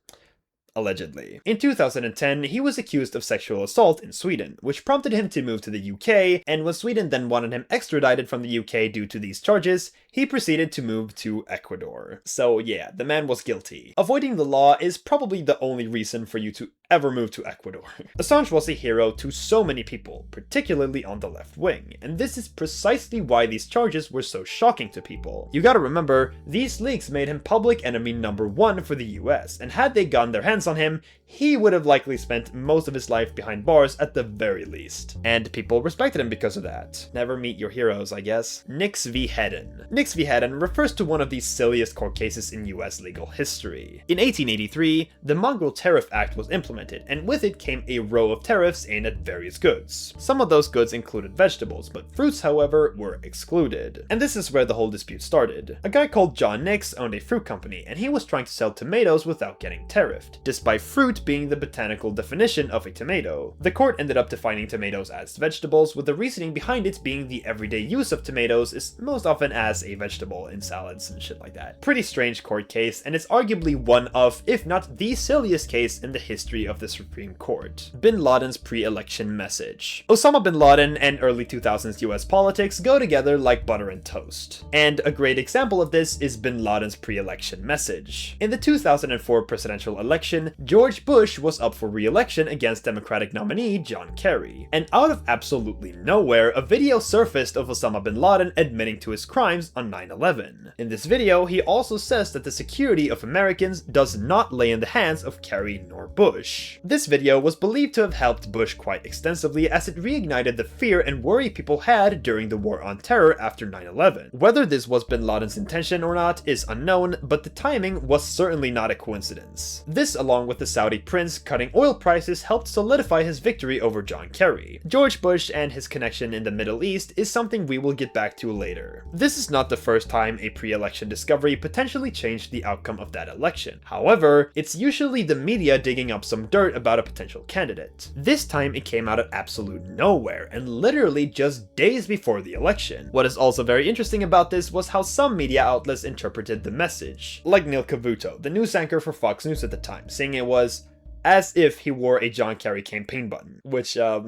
allegedly. In 2010, he was accused of sexual assault in Sweden, which prompted him to move to the UK, and when Sweden then wanted him extradited from the UK due to these charges, he proceeded to move to Ecuador. So yeah, the man was guilty. Avoiding the law is probably the only reason for you to ever move to Ecuador. Assange was a hero to so many people, particularly on the left wing, and this is precisely why these charges were so shocking to people. You gotta remember, these leaks made him public enemy #1 for the US, and had they gotten their hands on him, he would have likely spent most of his life behind bars at the very least. And people respected him because of that. Never meet your heroes, I guess. Nix v. Hedden. Nix v. Hedden refers to one of the silliest court cases in US legal history. In 1883, the Mongrel Tariff Act was implemented, and with it came a row of tariffs aimed at various goods. Some of those goods included vegetables, but fruits, however, were excluded. And this is where the whole dispute started. A guy called John Nix owned a fruit company, and he was trying to sell tomatoes without getting tariffed, despite fruit being the botanical definition of a tomato. The court ended up defining tomatoes as vegetables, with the reasoning behind it being the everyday use of tomatoes is most often as a vegetable in salads and shit like that. Pretty strange court case, and it's arguably one of, if not the silliest case in the history of the Supreme Court. Bin Laden's pre-election message. Osama bin Laden and early 2000s US politics go together like butter and toast. And a great example of this is bin Laden's pre-election message. In the 2004 presidential election, George Bush was up for re-election against Democratic nominee John Kerry. And out of absolutely nowhere, a video surfaced of Osama bin Laden admitting to his crimes on 9/11. In this video, he also says that the security of Americans does not lay in the hands of Kerry nor Bush. This video was believed to have helped Bush quite extensively as it reignited the fear and worry people had during the war on terror after 9/11. Whether this was bin Laden's intention or not is unknown, but the timing was certainly not a coincidence. This, along with the Saudi prince cutting oil prices, helped solidify his victory over John Kerry. George Bush and his connection in the Middle East is something we will get back to later. This is not the first time a pre-election discovery potentially changed the outcome of that election. However, it's usually the media digging up some dirt about a potential candidate. This time it came out of absolute nowhere, and literally just days before the election. What is also very interesting about this was how some media outlets interpreted the message. Like Neil Cavuto, the news anchor for Fox News at the time, saying it was as if he wore a John Kerry campaign button, which, I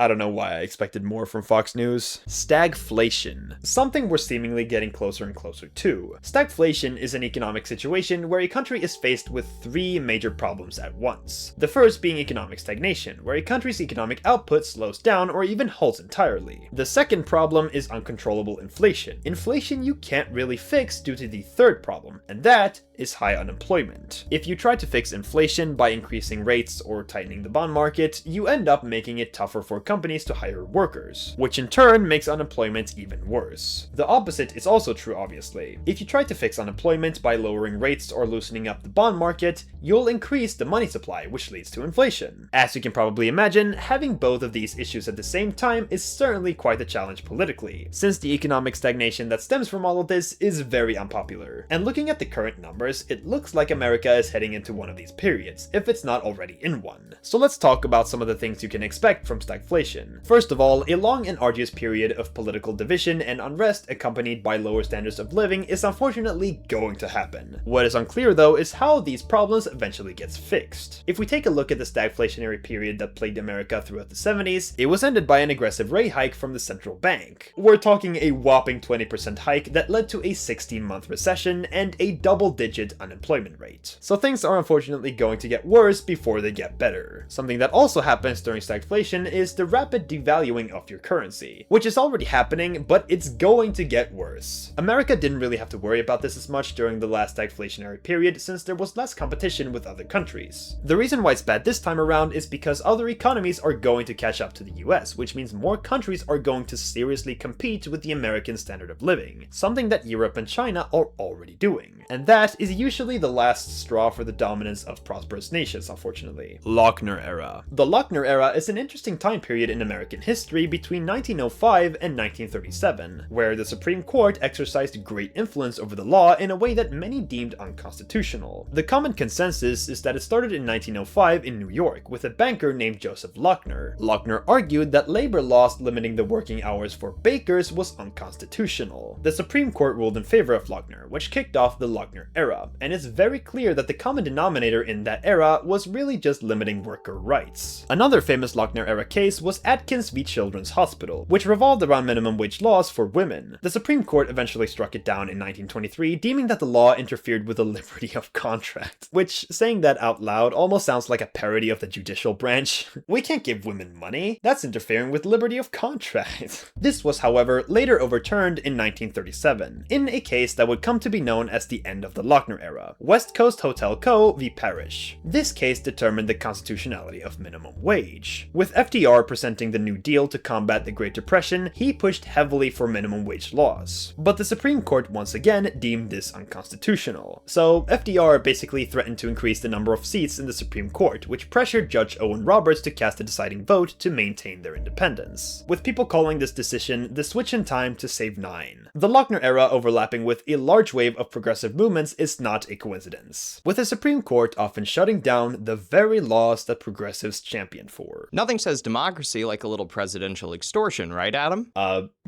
don't know why I expected more from Fox News. Stagflation. Something we're seemingly getting closer and closer to. Stagflation is an economic situation where a country is faced with three major problems at once. The first being economic stagnation, where a country's economic output slows down or even halts entirely. The second problem is uncontrollable inflation. Inflation you can't really fix due to the third problem, and that is high unemployment. If you try to fix inflation by increasing rates or tightening the bond market, you end up making it tougher for companies to hire workers, which in turn makes unemployment even worse. The opposite is also true, obviously. If you try to fix unemployment by lowering rates or loosening up the bond market, you'll increase the money supply, which leads to inflation. As you can probably imagine, having both of these issues at the same time is certainly quite a challenge politically, since the economic stagnation that stems from all of this is very unpopular. And looking at the current numbers, it looks like America is heading into one of these periods, if it's not already in one. So let's talk about some of the things you can expect from stagflation. First of all, a long and arduous period of political division and unrest accompanied by lower standards of living is unfortunately going to happen. What is unclear though is how these problems eventually gets fixed. If we take a look at the stagflationary period that plagued America throughout the 70s, it was ended by an aggressive rate hike from the central bank. We're talking a whopping 20% hike that led to a 16-month recession and a double-digit unemployment rate. So things are unfortunately going to get worse before they get better. Something that also happens during stagflation is the rapid devaluing of your currency, which is already happening, but it's going to get worse. America didn't really have to worry about this as much during the last stagflationary period since there was less competition with other countries. The reason why it's bad this time around is because other economies are going to catch up to the US, which means more countries are going to seriously compete with the American standard of living, something that Europe and China are already doing. And that is usually the last straw for the dominance of prosperous nations, unfortunately. Lochner era. The Lochner era is an interesting time period in American history between 1905 and 1937, where the Supreme Court exercised great influence over the law in a way that many deemed unconstitutional. The common consensus is that it started in 1905 in New York with a banker named Joseph Lochner. Lochner argued that labor laws limiting the working hours for bakers was unconstitutional. The Supreme Court ruled in favor of Lochner, which kicked off the Lochner era. era, and it's very clear that the common denominator in that era was really just limiting worker rights. Another famous Lochner-era case was Atkins v. Children's Hospital, which revolved around minimum wage laws for women. The Supreme Court eventually struck it down in 1923, deeming that the law interfered with the liberty of contract, which, saying that out loud, almost sounds like a parody of the judicial branch. We can't give women money. That's interfering with liberty of contract. This was, however, later overturned in 1937, in a case that would come to be known as the end of the Lochner era, West Coast Hotel Co. v. Parrish. This case determined the constitutionality of minimum wage. With FDR presenting the New Deal to combat the Great Depression, he pushed heavily for minimum wage laws. But the Supreme Court once again deemed this unconstitutional. So FDR basically threatened to increase the number of seats in the Supreme Court, which pressured Judge Owen Roberts to cast a deciding vote to maintain their independence, with people calling this decision the switch in time to save 9. The Lochner era overlapping with a large wave of progressive movements is not a coincidence, with the Supreme Court often shutting down the very laws that progressives championed for. Nothing says democracy like a little presidential extortion, right, Adam?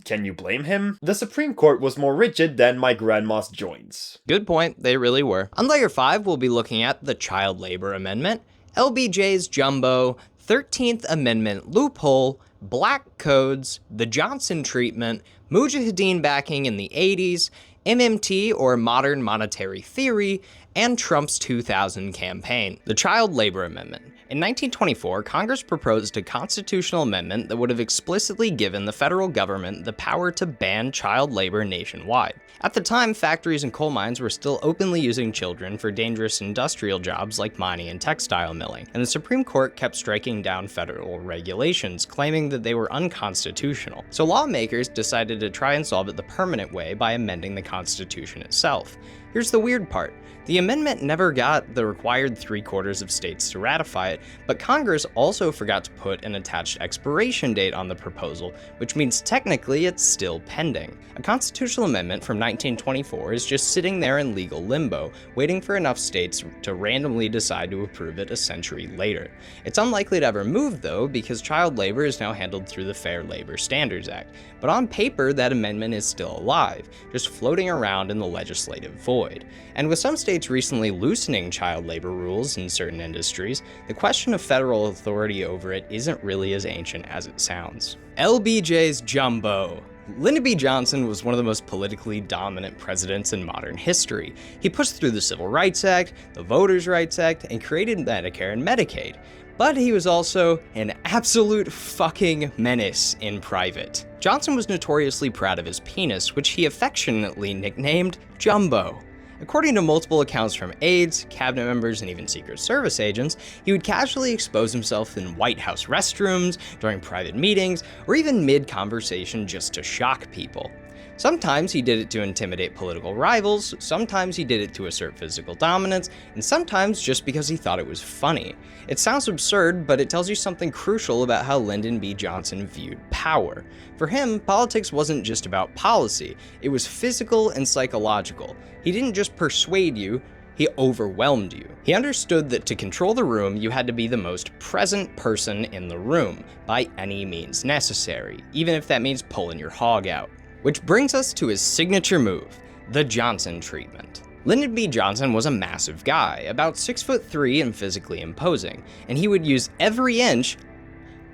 Can you blame him? The Supreme Court was more rigid than my grandma's joints. Good point, they really were. On layer 5, we'll be looking at the Child Labor Amendment, LBJ's Jumbo, 13th Amendment loophole, black codes, the Johnson treatment, Mujahideen backing in the 80s, MMT or modern monetary theory, and Trump's 2000 campaign. The Child Labor Amendment. In 1924, Congress proposed a constitutional amendment that would have explicitly given the federal government the power to ban child labor nationwide. At the time, factories and coal mines were still openly using children for dangerous industrial jobs like mining and textile milling, and the Supreme Court kept striking down federal regulations, claiming that they were unconstitutional. So lawmakers decided to try and solve it the permanent way by amending the Constitution itself. Here's the weird part. The amendment never got the required 3/4 of states to ratify it, but Congress also forgot to put an attached expiration date on the proposal, which means technically it's still pending. A constitutional amendment from 1924 is just sitting there in legal limbo, waiting for enough states to randomly decide to approve it a century later. It's unlikely to ever move though, because child labor is now handled through the Fair Labor Standards Act, but on paper that amendment is still alive, just floating around in the legislative void. And with some states recently loosening child labor rules in certain industries, the question of federal authority over it isn't really as ancient as it sounds. LBJ's Jumbo. Lyndon B. Johnson was one of the most politically dominant presidents in modern history. He pushed through the Civil Rights Act, the Voters' Rights Act, and created Medicare and Medicaid. But he was also an absolute fucking menace in private. Johnson was notoriously proud of his penis, which he affectionately nicknamed Jumbo. According to multiple accounts from aides, cabinet members, and even Secret Service agents, he would casually expose himself in White House restrooms, during private meetings, or even mid-conversation just to shock people. Sometimes he did it to intimidate political rivals, sometimes he did it to assert physical dominance, and sometimes just because he thought it was funny. It sounds absurd, but it tells you something crucial about how Lyndon B. Johnson viewed power. For him, politics wasn't just about policy, it was physical and psychological. He didn't just persuade you, he overwhelmed you. He understood that to control the room, you had to be the most present person in the room, by any means necessary, even if that means pulling your hog out. Which brings us to his signature move, the Johnson treatment. Lyndon B. Johnson was a massive guy, about 6'3" and physically imposing, and he would use every inch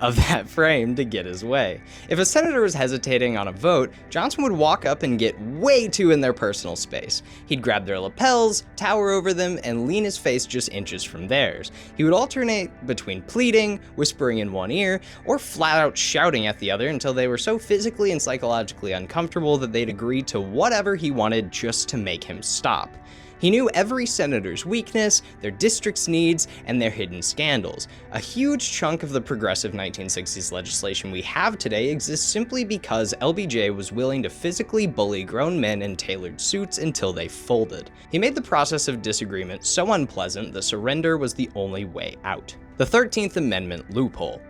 of that frame to get his way. If a senator was hesitating on a vote, Johnson would walk up and get way too in their personal space. He'd grab their lapels, tower over them, and lean his face just inches from theirs. He would alternate between pleading, whispering in one ear, or flat out shouting at the other until they were so physically and psychologically uncomfortable that they'd agree to whatever he wanted just to make him stop. He knew every senator's weakness, their district's needs, and their hidden scandals. A huge chunk of the progressive 1960s legislation we have today exists simply because LBJ was willing to physically bully grown men in tailored suits until they folded. He made the process of disagreement so unpleasant that surrender was the only way out. The 13th Amendment loophole.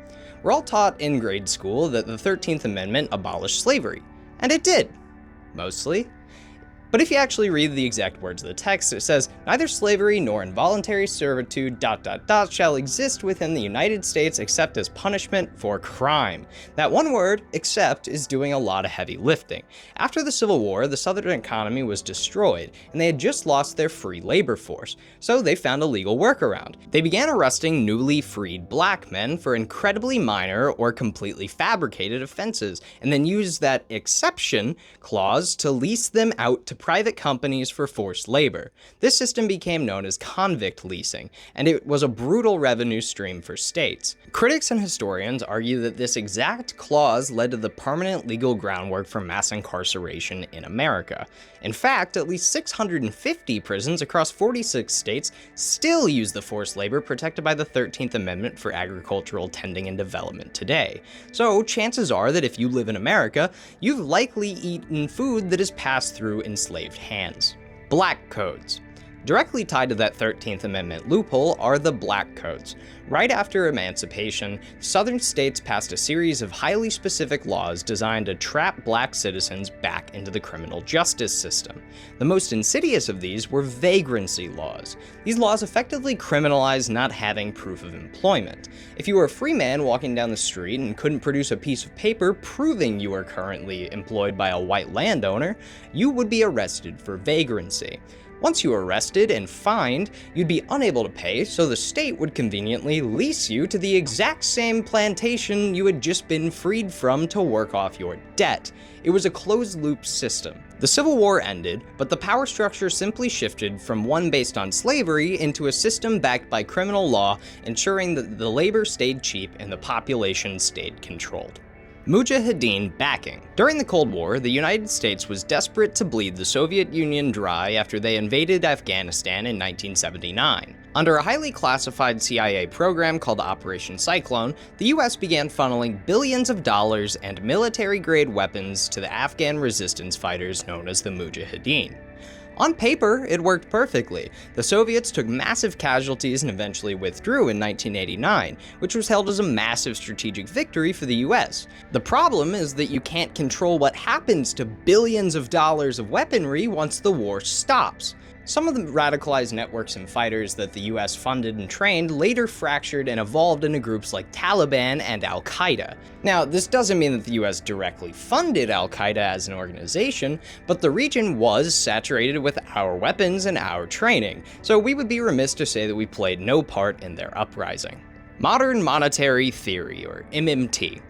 We're all taught in grade school that the 13th Amendment abolished slavery, and it did. Mostly. But if you actually read the exact words of the text, it says, "Neither slavery nor involuntary servitude ... shall exist within the United States except as punishment for crime." That one word, except, is doing a lot of heavy lifting. After the Civil War, the Southern economy was destroyed, and they had just lost their free labor force, so they found a legal workaround. They began arresting newly freed black men for incredibly minor or completely fabricated offenses, and then used that exception clause to lease them out to private companies for forced labor. This system became known as convict leasing, and it was a brutal revenue stream for states. Critics and historians argue that this exact clause led to the permanent legal groundwork for mass incarceration in America. In fact, at least 650 prisons across 46 states still use the forced labor protected by the 13th Amendment for agricultural tending and development today. So chances are that if you live in America, you've likely eaten food that is passed through enslaved hands. Black codes. Directly tied to that 13th Amendment loophole are the Black Codes. Right after emancipation, Southern states passed a series of highly specific laws designed to trap black citizens back into the criminal justice system. The most insidious of these were vagrancy laws. These laws effectively criminalized not having proof of employment. If you were a free man walking down the street and couldn't produce a piece of paper proving you were currently employed by a white landowner, you would be arrested for vagrancy. Once you were arrested and fined, you'd be unable to pay, so the state would conveniently lease you to the exact same plantation you had just been freed from to work off your debt. It was a closed-loop system. The Civil War ended, but the power structure simply shifted from one based on slavery into a system backed by criminal law, ensuring that the labor stayed cheap and the population stayed controlled. Mujahideen backing. During the Cold War, the United States was desperate to bleed the Soviet Union dry after they invaded Afghanistan in 1979. Under a highly classified CIA program called Operation Cyclone, the US began funneling billions of dollars and military-grade weapons to the Afghan resistance fighters known as the Mujahideen. On paper, it worked perfectly. The Soviets took massive casualties and eventually withdrew in 1989, which was held as a massive strategic victory for the US. The problem is that you can't control what happens to billions of dollars of weaponry once the war stops. Some of the radicalized networks and fighters that the US funded and trained later fractured and evolved into groups like Taliban and Al-Qaeda. Now, this doesn't mean that the US directly funded Al-Qaeda as an organization, but the region was saturated with our weapons and our training, so we would be remiss to say that we played no part in their uprising. Modern monetary theory, or MMT.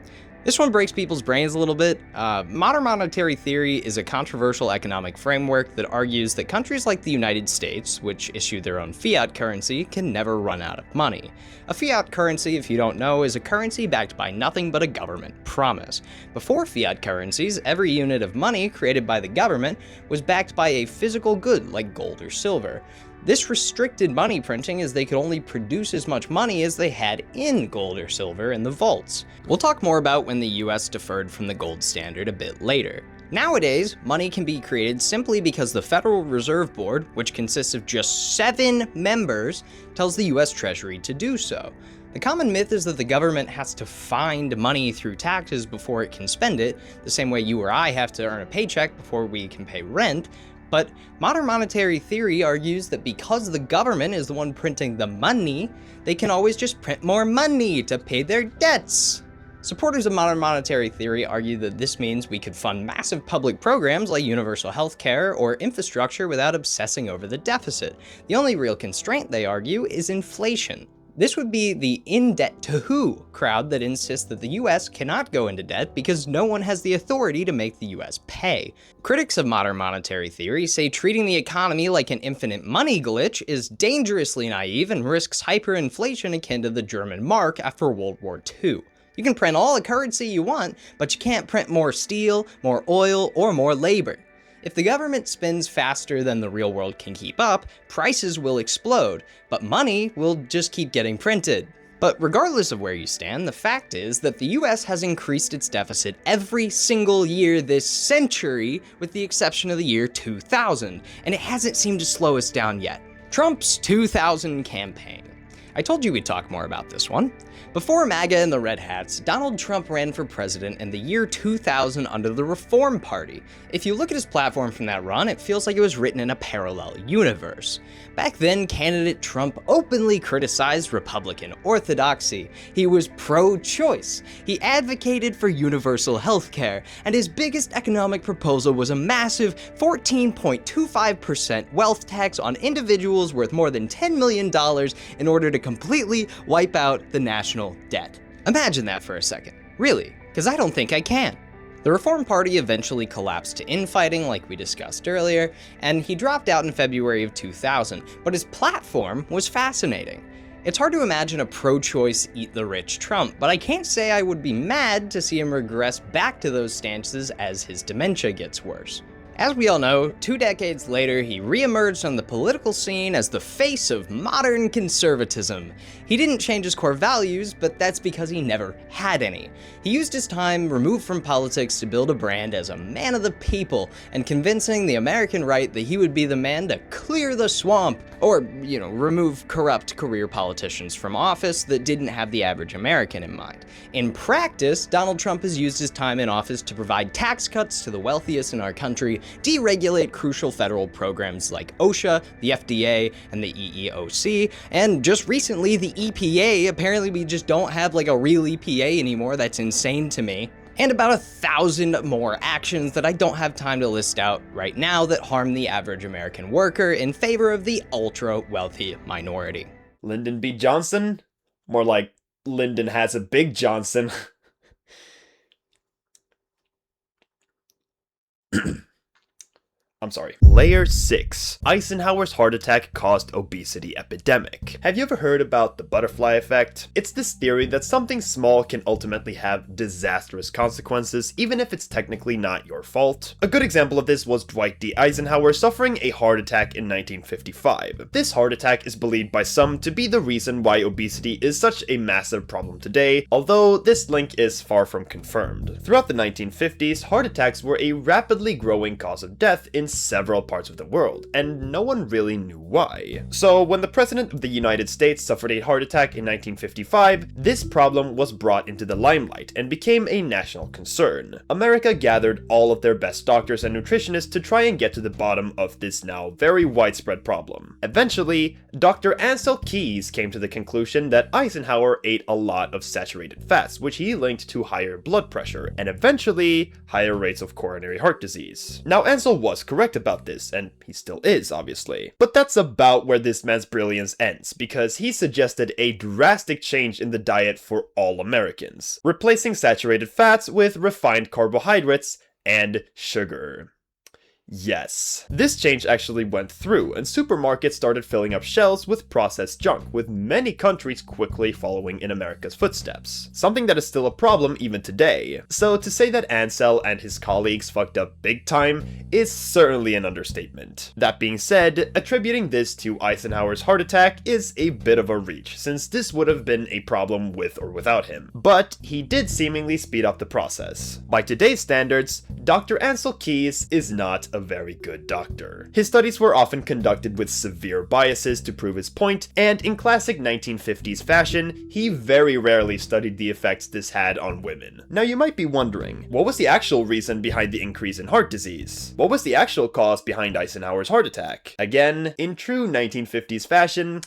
This one breaks people's brains a little bit. Modern monetary theory is a controversial economic framework that argues that countries like the United States, which issue their own fiat currency, can never run out of money. A fiat currency, if you don't know, is a currency backed by nothing but a government promise. Before fiat currencies, every unit of money created by the government was backed by a physical good like gold or silver. This restricted money printing as they could only produce as much money as they had in gold or silver in the vaults. We'll talk more about when the US deferred from the gold standard a bit later. Nowadays, money can be created simply because the Federal Reserve Board, which consists of just 7 members, tells the US Treasury to do so. The common myth is that the government has to find money through taxes before it can spend it, the same way you or I have to earn a paycheck before we can pay rent. But modern monetary theory argues that because the government is the one printing the money, they can always just print more money to pay their debts. Supporters of modern monetary theory argue that this means we could fund massive public programs like universal health care or infrastructure without obsessing over the deficit. The only real constraint, they argue, is inflation. This would be the in-debt-to-who crowd that insists that the US cannot go into debt because no one has the authority to make the US pay. Critics of modern monetary theory say treating the economy like an infinite money glitch is dangerously naive and risks hyperinflation akin to the German mark after World War II. You can print all the currency you want, but you can't print more steel, more oil, or more labor. If the government spends faster than the real world can keep up, prices will explode, but money will just keep getting printed. But regardless of where you stand, the fact is that the US has increased its deficit every single year this century, with the exception of the year 2000, and it hasn't seemed to slow us down yet. Trump's 2000 campaign. I told you we'd talk more about this one. Before MAGA and the Red Hats, Donald Trump ran for president in the year 2000 under the Reform Party. If you look at his platform from that run, it feels like it was written in a parallel universe. Back then, candidate Trump openly criticized Republican orthodoxy. He was pro-choice. He advocated for universal health care, and his biggest economic proposal was a massive 14.25% wealth tax on individuals worth more than $10 million in order to completely wipe out the national debt. Imagine that for a second. Really, because I don't think I can. The Reform Party eventually collapsed to infighting like we discussed earlier, and he dropped out in February of 2000, but his platform was fascinating. It's hard to imagine a pro-choice, eat-the-rich Trump, but I can't say I would be mad to see him regress back to those stances as his dementia gets worse. As we all know, 2 decades later, he re-emerged on the political scene as the face of modern conservatism. He didn't change his core values, but that's because he never had any. He used his time removed from politics to build a brand as a man of the people, and convincing the American right that he would be the man to clear the swamp, or, remove corrupt career politicians from office that didn't have the average American in mind. In practice, Donald Trump has used his time in office to provide tax cuts to the wealthiest in our country, deregulate crucial federal programs like OSHA, the FDA, and the EEOC, and just recently the EPA. Apparently we just don't have like a real EPA anymore. That's insane to me. And about 1,000 more actions that I don't have time to list out right now that harm the average American worker in favor of the ultra-wealthy minority. Lyndon B. Johnson? More like Lyndon has a big Johnson. I'm sorry. Layer 6. Eisenhower's heart attack caused obesity epidemic. Have you ever heard about the butterfly effect? It's this theory that something small can ultimately have disastrous consequences, even if it's technically not your fault. A good example of this was Dwight D. Eisenhower suffering a heart attack in 1955. This heart attack is believed by some to be the reason why obesity is such a massive problem today, although this link is far from confirmed. Throughout the 1950s, heart attacks were a rapidly growing cause of death in several parts of the world, and no one really knew why. So when the President of the United States suffered a heart attack in 1955, this problem was brought into the limelight and became a national concern. America gathered all of their best doctors and nutritionists to try and get to the bottom of this now very widespread problem. Eventually, Dr. Ansel Keys came to the conclusion that Eisenhower ate a lot of saturated fats, which he linked to higher blood pressure, and eventually higher rates of coronary heart disease. Now Ansel was correct about this, and he still is, obviously. But that's about where this man's brilliance ends, because he suggested a drastic change in the diet for all Americans, replacing saturated fats with refined carbohydrates and sugar. Yes. This change actually went through, and supermarkets started filling up shelves with processed junk, with many countries quickly following in America's footsteps. Something that is still a problem even today. So to say that Ansel and his colleagues fucked up big time is certainly an understatement. That being said, attributing this to Eisenhower's heart attack is a bit of a reach, since this would have been a problem with or without him. But he did seemingly speed up the process. By today's standards, Dr. Ansel Keys is not a very good doctor. His studies were often conducted with severe biases to prove his point, and in classic 1950s fashion, he very rarely studied the effects this had on women. Now you might be wondering, what was the actual reason behind the increase in heart disease? What was the actual cause behind Eisenhower's heart attack? Again, in true 1950s fashion,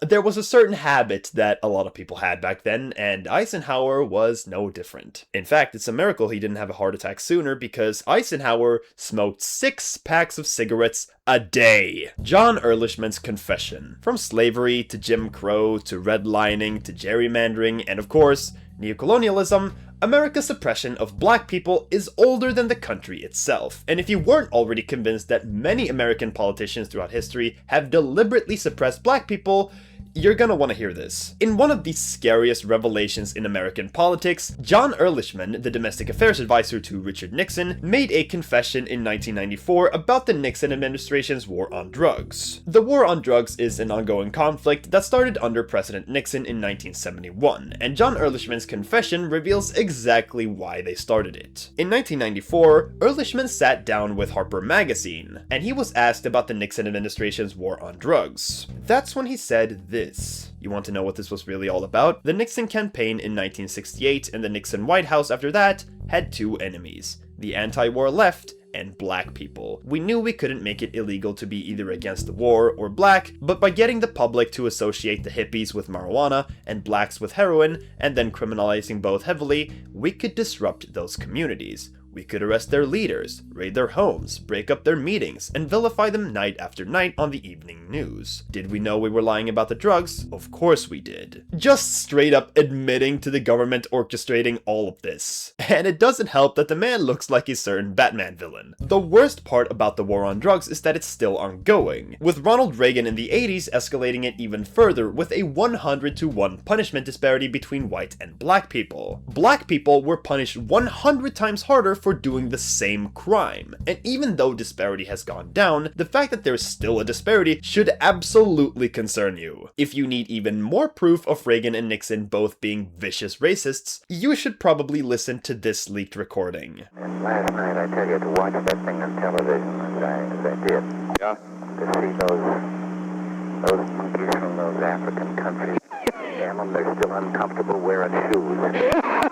there was a certain habit that a lot of people had back then, and Eisenhower was no different. In fact, it's a miracle he didn't have a heart attack sooner, because Eisenhower smoked 6 packs of cigarettes a day. John Ehrlichman's confession. From slavery to Jim Crow to redlining to gerrymandering and of course, neocolonialism, America's suppression of black people is older than the country itself. And if you weren't already convinced that many American politicians throughout history have deliberately suppressed black people, you're gonna want to hear this. In one of the scariest revelations in American politics, John Ehrlichman, the domestic affairs advisor to Richard Nixon, made a confession in 1994 about the Nixon administration's war on drugs. The war on drugs is an ongoing conflict that started under President Nixon in 1971, and John Ehrlichman's confession reveals exactly why they started it. In 1994, Ehrlichman sat down with Harper Magazine, and he was asked about the Nixon administration's war on drugs. That's when he said this. is. You want to know what this was really all about? The Nixon campaign in 1968 and the Nixon White House after that had two enemies: the anti-war left and black people. We knew we couldn't make it illegal to be either against the war or black, but by getting the public to associate the hippies with marijuana and blacks with heroin, and then criminalizing both heavily, we could disrupt those communities. We could arrest their leaders, raid their homes, break up their meetings, and vilify them night after night on the evening news. Did we know we were lying about the drugs? Of course we did. Just straight up admitting to the government orchestrating all of this. And it doesn't help that the man looks like a certain Batman villain. The worst part about the war on drugs is that it's still ongoing, with Ronald Reagan in the 80s escalating it even further with a 100-to-1 punishment disparity between white and black people. Black people were punished 100 times harder for doing the same crime. And even though disparity has gone down, the fact that there's still a disparity should absolutely concern you. If you need even more proof of Reagan and Nixon both being vicious racists, you should probably listen to this leaked recording. And last night, I tell you, to watch that thing on television as I did. Yeah. To see those monkeys from those African countries. Damn them, they're still uncomfortable wearing shoes.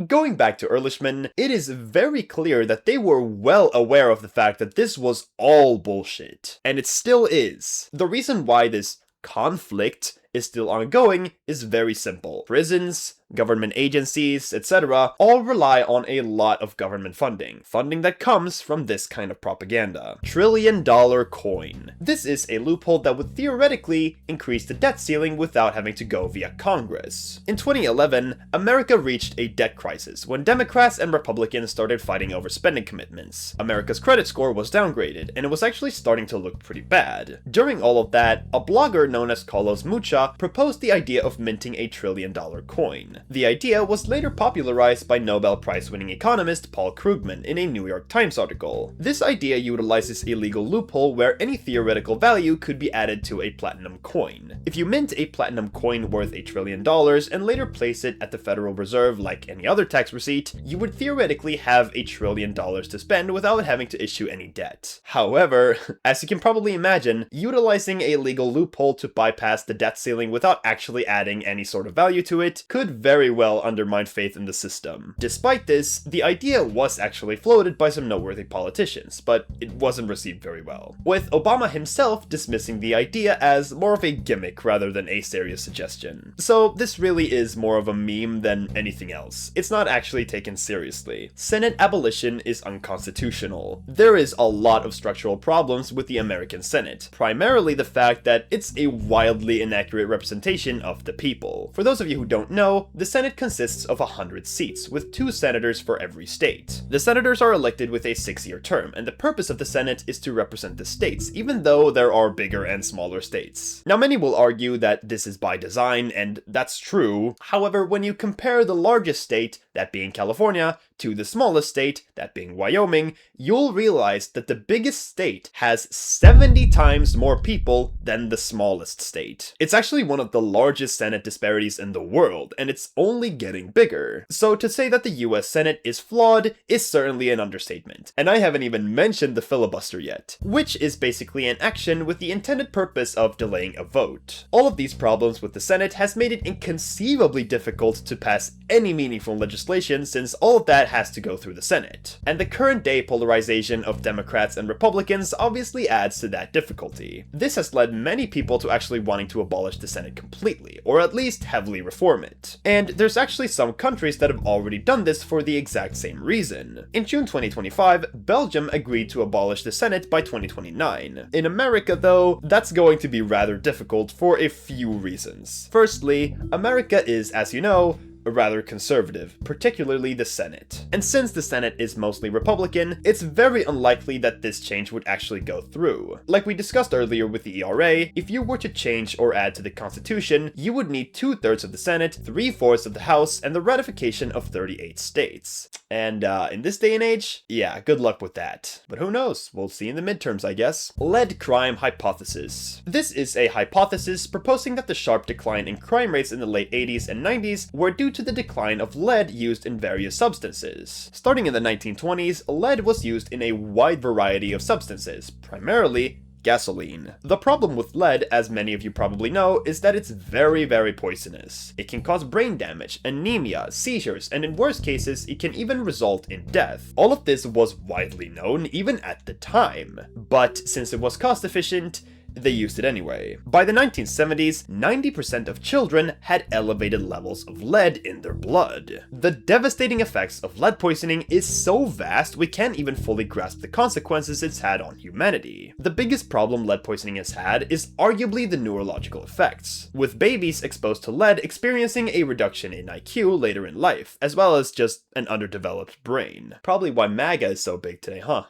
Going back to Ehrlichman, it is very clear that they were well aware of the fact that this was all bullshit. And it still is. The reason why this conflict is still ongoing is very simple. Prisons, government agencies, etc. all rely on a lot of government funding. Funding that comes from this kind of propaganda. $1 trillion coin. This is a loophole that would theoretically increase the debt ceiling without having to go via Congress. In 2011, America reached a debt crisis when Democrats and Republicans started fighting over spending commitments. America's credit score was downgraded, and it was actually starting to look pretty bad. During all of that, a blogger known as Carlos Mucha proposed the idea of minting a $1 trillion coin. The idea was later popularized by Nobel Prize-winning economist Paul Krugman in a New York Times article. This idea utilizes a legal loophole where any theoretical value could be added to a platinum coin. If you mint a platinum coin worth $1 trillion and later place it at the Federal Reserve like any other tax receipt, you would theoretically have $1 trillion to spend without having to issue any debt. However, as you can probably imagine, utilizing a legal loophole to bypass the debt ceiling without actually adding any sort of value to it could very well undermine faith in the system. Despite this, the idea was actually floated by some noteworthy politicians, but it wasn't received very well, with Obama himself dismissing the idea as more of a gimmick rather than a serious suggestion. So this really is more of a meme than anything else. It's not actually taken seriously. Senate abolition is unconstitutional. There is a lot of structural problems with the American Senate, primarily the fact that it's a wildly inaccurate representation of the people. For those of you who don't know, the Senate consists of 100 seats, with 2 senators for every state. The senators are elected with a 6-year term, and the purpose of the Senate is to represent the states, even though there are bigger and smaller states. Now, many will argue that this is by design, and that's true. However, when you compare the largest state, that being California, to the smallest state, that being Wyoming, you'll realize that the biggest state has 70 times more people than the smallest state. It's actually one of the largest Senate disparities in the world, and it's only getting bigger. So to say that the US Senate is flawed is certainly an understatement. And I haven't even mentioned the filibuster yet, which is basically an action with the intended purpose of delaying a vote. All of these problems with the Senate has made it inconceivably difficult to pass any meaningful legislation, since all of that has to go through the Senate. And the current day polarization of Democrats and Republicans obviously adds to that difficulty. This has led many people to actually wanting to abolish the Senate completely, or at least heavily reform it. And there's actually some countries that have already done this for the exact same reason. In June 2025, Belgium agreed to abolish the Senate by 2029. In America, though, that's going to be rather difficult for a few reasons. Firstly, America is, as you know, rather conservative, particularly the Senate. And since the Senate is mostly Republican, it's very unlikely that this change would actually go through. Like we discussed earlier with the ERA, if you were to change or add to the Constitution, you would need 2/3 of the Senate, 3/4 of the House, and the ratification of 38 states. And in this day and age, yeah, good luck with that. But who knows? We'll see in the midterms, I guess. Lead crime hypothesis. This is a hypothesis proposing that the sharp decline in crime rates in the late 80s and 90s were due to the decline of lead used in various substances. Starting in the 1920s, lead was used in a wide variety of substances, primarily gasoline. The problem with lead, as many of you probably know, is that it's very, very poisonous. It can cause brain damage, anemia, seizures, and in worst cases, it can even result in death. All of this was widely known even at the time, but since it was cost efficient, they used it anyway. By the 1970s, 90% of children had elevated levels of lead in their blood. The devastating effects of lead poisoning is so vast we can't even fully grasp the consequences it's had on humanity. The biggest problem lead poisoning has had is arguably the neurological effects, with babies exposed to lead experiencing a reduction in IQ later in life, as well as just an underdeveloped brain. Probably why MAGA is so big today, huh?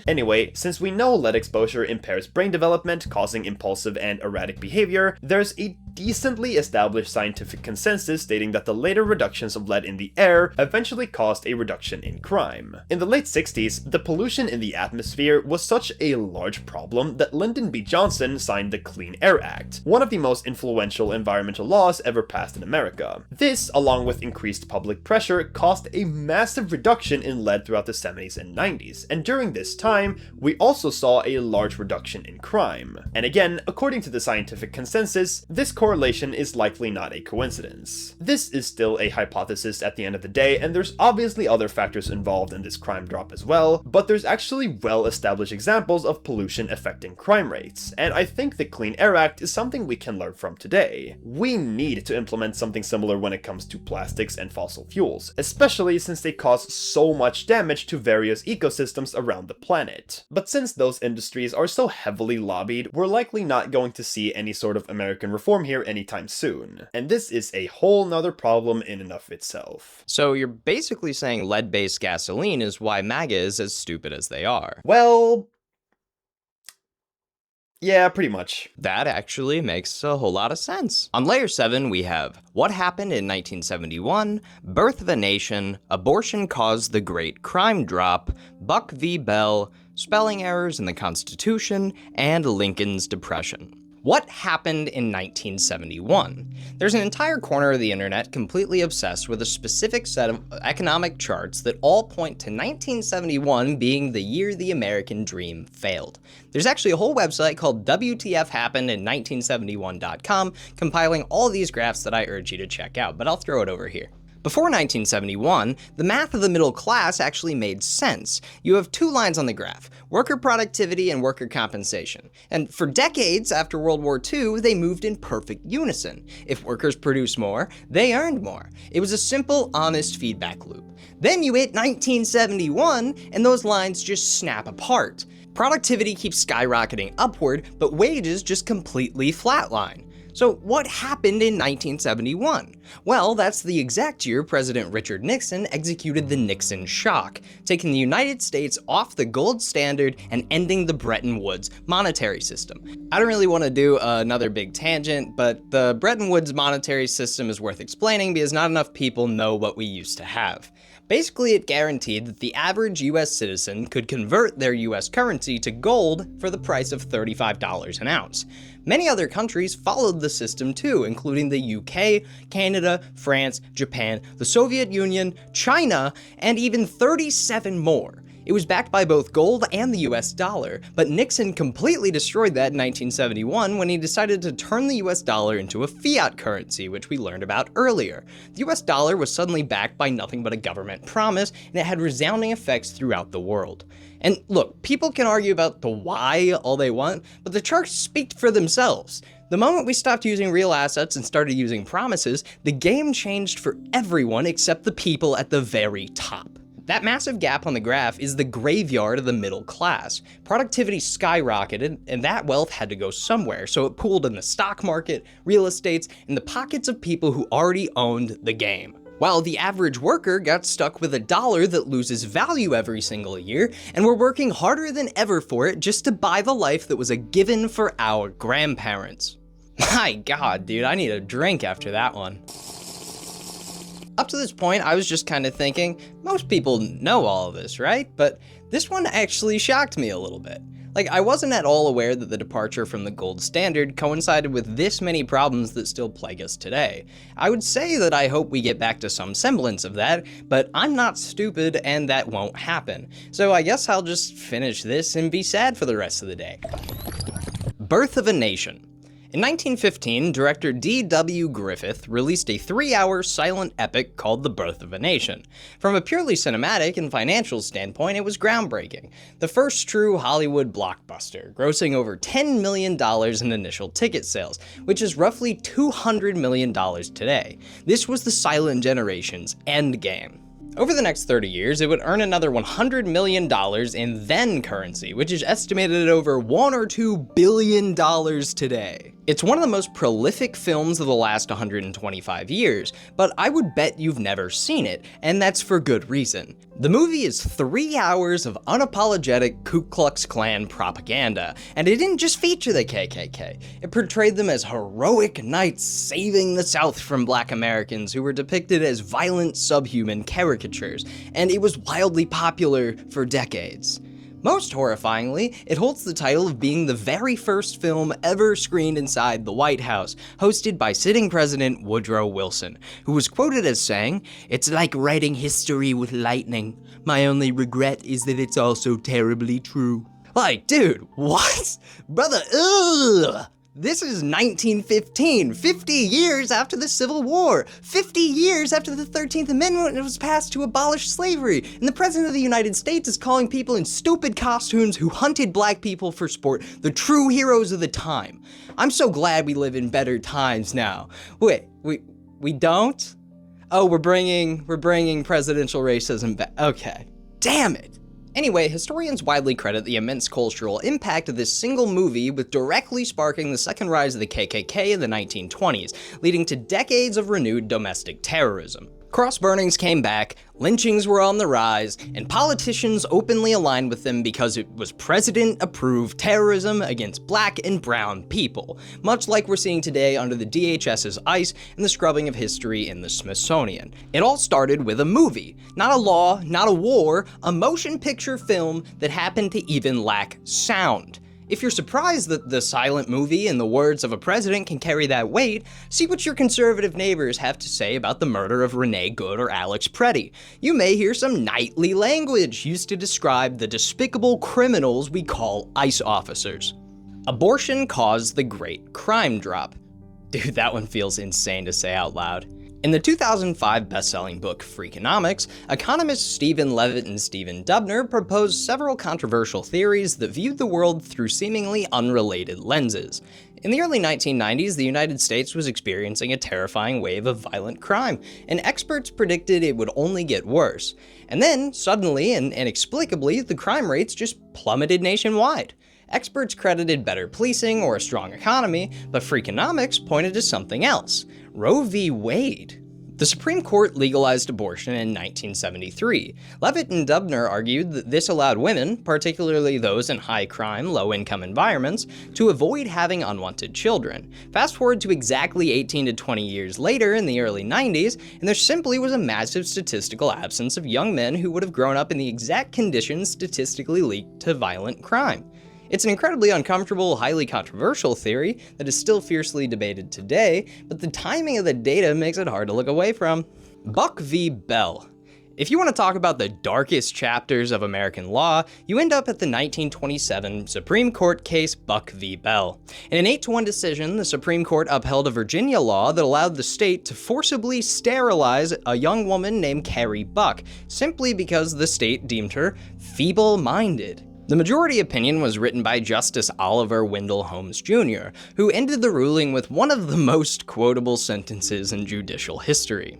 Anyway, since we know lead exposure impairs brain development, causing impulsive and erratic behavior, there's a decently established scientific consensus stating that the later reductions of lead in the air eventually caused a reduction in crime. In the late 60s, the pollution in the atmosphere was such a large problem that Lyndon B. Johnson signed the Clean Air Act, one of the most influential environmental laws ever passed in America. This, along with increased public pressure, caused a massive reduction in lead throughout the 70s and 90s, and during this time, we also saw a large reduction in crime. And again, according to the scientific consensus, this correlation is likely not a coincidence. This is still a hypothesis at the end of the day, and there's obviously other factors involved in this crime drop as well, but there's actually well-established examples of pollution affecting crime rates, and I think the Clean Air Act is something we can learn from today. We need to implement something similar when it comes to plastics and fossil fuels, especially since they cause so much damage to various ecosystems around the planet. But since those industries are so heavily lobbied, we're likely not going to see any sort of American reform here anytime soon. And this is a whole nother problem in and of itself. So you're basically saying lead-based gasoline is why MAGA is as stupid as they are. Well, yeah, pretty much. That actually makes a whole lot of sense. On layer 7, we have what happened in 1971, birth of a nation, abortion caused the great crime drop, Buck v. Bell, spelling errors in the Constitution, and Lincoln's Depression. What happened in 1971? There's an entire corner of the internet completely obsessed with a specific set of economic charts that all point to 1971 being the year the American dream failed. There's actually a whole website called WTFHappened1971.com compiling all these graphs that I urge you to check out, but I'll throw it over here. Before 1971, the math of the middle class actually made sense. You have two lines on the graph, worker productivity and worker compensation. And for decades after World War II, they moved in perfect unison. If workers produced more, they earned more. It was a simple, honest feedback loop. Then you hit 1971, and those lines just snap apart. Productivity keeps skyrocketing upward, but wages just completely flatline. So what happened in 1971? Well, that's the exact year President Richard Nixon executed the Nixon shock, taking the United States off the gold standard and ending the Bretton Woods monetary system. I don't really want to do another big tangent, but the Bretton Woods monetary system is worth explaining because not enough people know what we used to have. Basically, it guaranteed that the average US citizen could convert their US currency to gold for the price of $35 an ounce. Many other countries followed the system too, including the UK, Canada, France, Japan, the Soviet Union, China, and even 37 more. It was backed by both gold and the US dollar, but Nixon completely destroyed that in 1971 when he decided to turn the US dollar into a fiat currency, which we learned about earlier. The US dollar was suddenly backed by nothing but a government promise, and it had resounding effects throughout the world. And look, people can argue about the why all they want, but the charts speak for themselves. The moment we stopped using real assets and started using promises, the game changed for everyone except the people at the very top. That massive gap on the graph is the graveyard of the middle class. Productivity skyrocketed, and that wealth had to go somewhere, so it pooled in the stock market, real estates, and the pockets of people who already owned the game. While the average worker got stuck with a dollar that loses value every single year, and we're working harder than ever for it just to buy the life that was a given for our grandparents. My God, dude, I need a drink after that one. Up to this point, I was just kind of thinking, most people know all of this, right? But this one actually shocked me a little bit. Like, I wasn't at all aware that the departure from the gold standard coincided with this many problems that still plague us today. I would say that I hope we get back to some semblance of that, but I'm not stupid and that won't happen. So I guess I'll just finish this and be sad for the rest of the day. Birth of a Nation. In 1915, director D.W. Griffith released a 3-hour silent epic called The Birth of a Nation. From a purely cinematic and financial standpoint, it was groundbreaking. The first true Hollywood blockbuster, grossing over $10 million in initial ticket sales, which is roughly $200 million today. This was the silent generation's endgame. Over the next 30 years, it would earn another $100 million in then currency, which is estimated at over $1 or $2 billion today. It's one of the most prolific films of the last 125 years, but I would bet you've never seen it, and that's for good reason. The movie is 3 hours of unapologetic Ku Klux Klan propaganda, and it didn't just feature the KKK. It portrayed them as heroic knights saving the South from Black Americans who were depicted as violent subhuman caricatures, and it was wildly popular for decades. Most horrifyingly, it holds the title of being the very first film ever screened inside the White House, hosted by sitting President Woodrow Wilson, who was quoted as saying, "It's like writing history with lightning. My only regret is that it's also terribly true." Like, dude, what? Brother, ugh! This is 1915, 50 years after the Civil War, 50 years after the 13th Amendment was passed to abolish slavery, and the President of the United States is calling people in stupid costumes who hunted black people for sport the true heroes of the time. I'm so glad we live in better times now. Wait, we don't? Oh, we're bringing presidential racism back. Okay. Damn it. Anyway, historians widely credit the immense cultural impact of this single movie with directly sparking the second rise of the KKK in the 1920s, leading to decades of renewed domestic terrorism. Cross burnings came back, lynchings were on the rise, and politicians openly aligned with them because it was president-approved terrorism against black and brown people, much like we're seeing today under the DHS's ICE and the scrubbing of history in the Smithsonian. It all started with a movie, not a law, not a war, a motion picture film that happened to even lack sound. If you're surprised that the silent movie and the words of a president can carry that weight, see what your conservative neighbors have to say about the murder of Renee Good or Alex Preddy. You may hear some knightly language used to describe the despicable criminals we call ICE officers. Abortion caused the great crime drop. Dude, that one feels insane to say out loud. In the 2005 best-selling book Freakonomics, economists Stephen Levitt and Stephen Dubner proposed several controversial theories that viewed the world through seemingly unrelated lenses. In the early 1990s, the United States was experiencing a terrifying wave of violent crime, and experts predicted it would only get worse. And then, suddenly and inexplicably, the crime rates just plummeted nationwide. Experts credited better policing or a strong economy, but Freakonomics pointed to something else: Roe v. Wade. The Supreme Court legalized abortion in 1973. Levitt and Dubner argued that this allowed women, particularly those in high-crime, low-income environments, to avoid having unwanted children. Fast forward to exactly 18 to 20 years later in the early 90s, and there simply was a massive statistical absence of young men who would have grown up in the exact conditions statistically linked to violent crime. It's an incredibly uncomfortable, highly controversial theory that is still fiercely debated today, but the timing of the data makes it hard to look away from. Buck v. Bell. If you want to talk about the darkest chapters of American law, you end up at the 1927 Supreme Court case Buck v. Bell. In an 8-1 decision, the Supreme Court upheld a Virginia law that allowed the state to forcibly sterilize a young woman named Carrie Buck, simply because the state deemed her feeble-minded. The majority opinion was written by Justice Oliver Wendell Holmes Jr., who ended the ruling with one of the most quotable sentences in judicial history.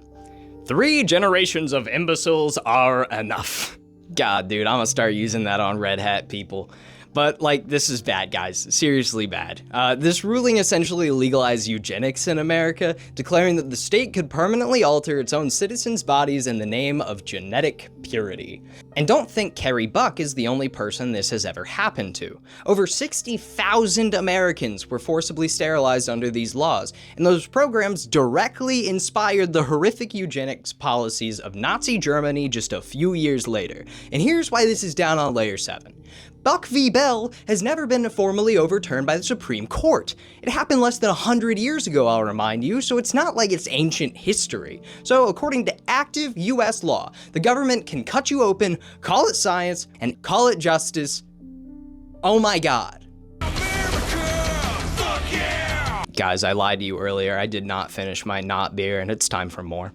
3 generations of imbeciles are enough. God, dude, I'm gonna start using that on Red Hat people. But, like, this is bad, guys. Seriously bad. This ruling essentially legalized eugenics in America, declaring that the state could permanently alter its own citizens' bodies in the name of genetic purity. And don't think Carrie Buck is the only person this has ever happened to. Over 60,000 Americans were forcibly sterilized under these laws, and those programs directly inspired the horrific eugenics policies of Nazi Germany just a few years later. And here's why this is down on layer 7. Buck v. Bell has never been formally overturned by the Supreme Court. It happened less than 100 years ago, I'll remind you, so it's not like it's ancient history. So according to active US law, the government can cut you open, call it science, and call it justice. Oh my God. America! Guys, I lied to you earlier. I did not finish my not beer, and it's time for more.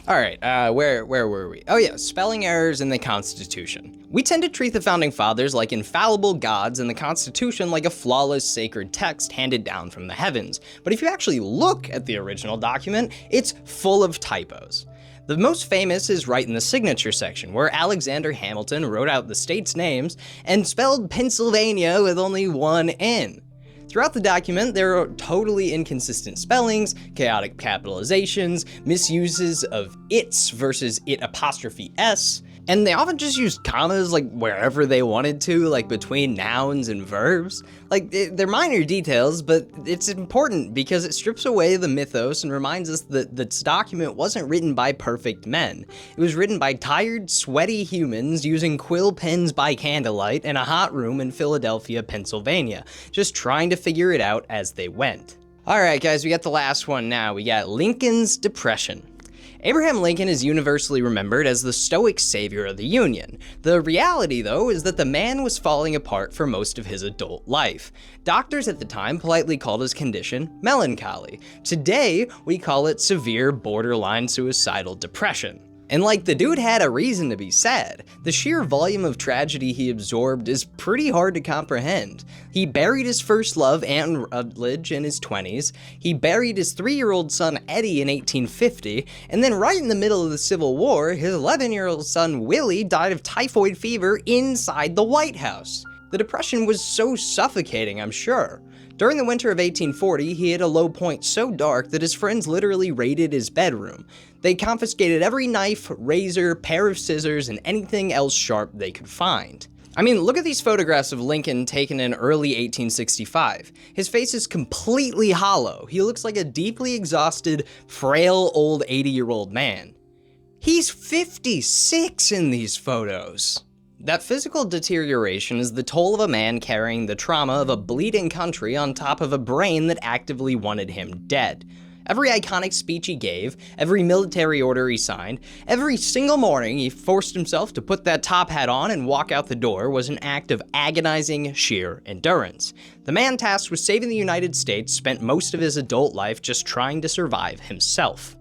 Alright, where were we? Oh yeah, spelling errors in the Constitution. We tend to treat the Founding Fathers like infallible gods and the Constitution like a flawless sacred text handed down from the heavens. But if you actually look at the original document, it's full of typos. The most famous is right in the signature section, where Alexander Hamilton wrote out the states' names and spelled Pennsylvania with only one N. Throughout the document, there are totally inconsistent spellings, chaotic capitalizations, misuses of its versus it apostrophe s, and they often just use commas like wherever they wanted to, like between nouns and verbs. Like, they're minor details, but it's important because it strips away the mythos and reminds us that this document wasn't written by perfect men. It was written by tired, sweaty humans using quill pens by candlelight in a hot room in Philadelphia, Pennsylvania, just trying to figure it out as they went. Alright guys, we got the last one now. We got Lincoln's Depression. Abraham Lincoln is universally remembered as the stoic savior of the Union. The reality, though, is that the man was falling apart for most of his adult life. Doctors at the time politely called his condition melancholy. Today, we call it severe borderline suicidal depression. And like, the dude had a reason to be sad. The sheer volume of tragedy he absorbed is pretty hard to comprehend. He buried his first love, Anne Rutledge, in his 20s. He buried his 3-year-old son, Eddie, in 1850. And then right in the middle of the Civil War, his 11-year-old son, Willie, died of typhoid fever inside the White House. The Depression was so suffocating, I'm sure. During the winter of 1840, he hit a low point so dark that his friends literally raided his bedroom. They confiscated every knife, razor, pair of scissors, and anything else sharp they could find. I mean, look at these photographs of Lincoln taken in early 1865. His face is completely hollow. He looks like a deeply exhausted, frail, old 80-year-old man. He's 56 in these photos. That physical deterioration is the toll of a man carrying the trauma of a bleeding country on top of a brain that actively wanted him dead. Every iconic speech he gave, every military order he signed, every single morning he forced himself to put that top hat on and walk out the door was an act of agonizing, sheer endurance. The man tasked with saving the United States spent most of his adult life just trying to survive himself.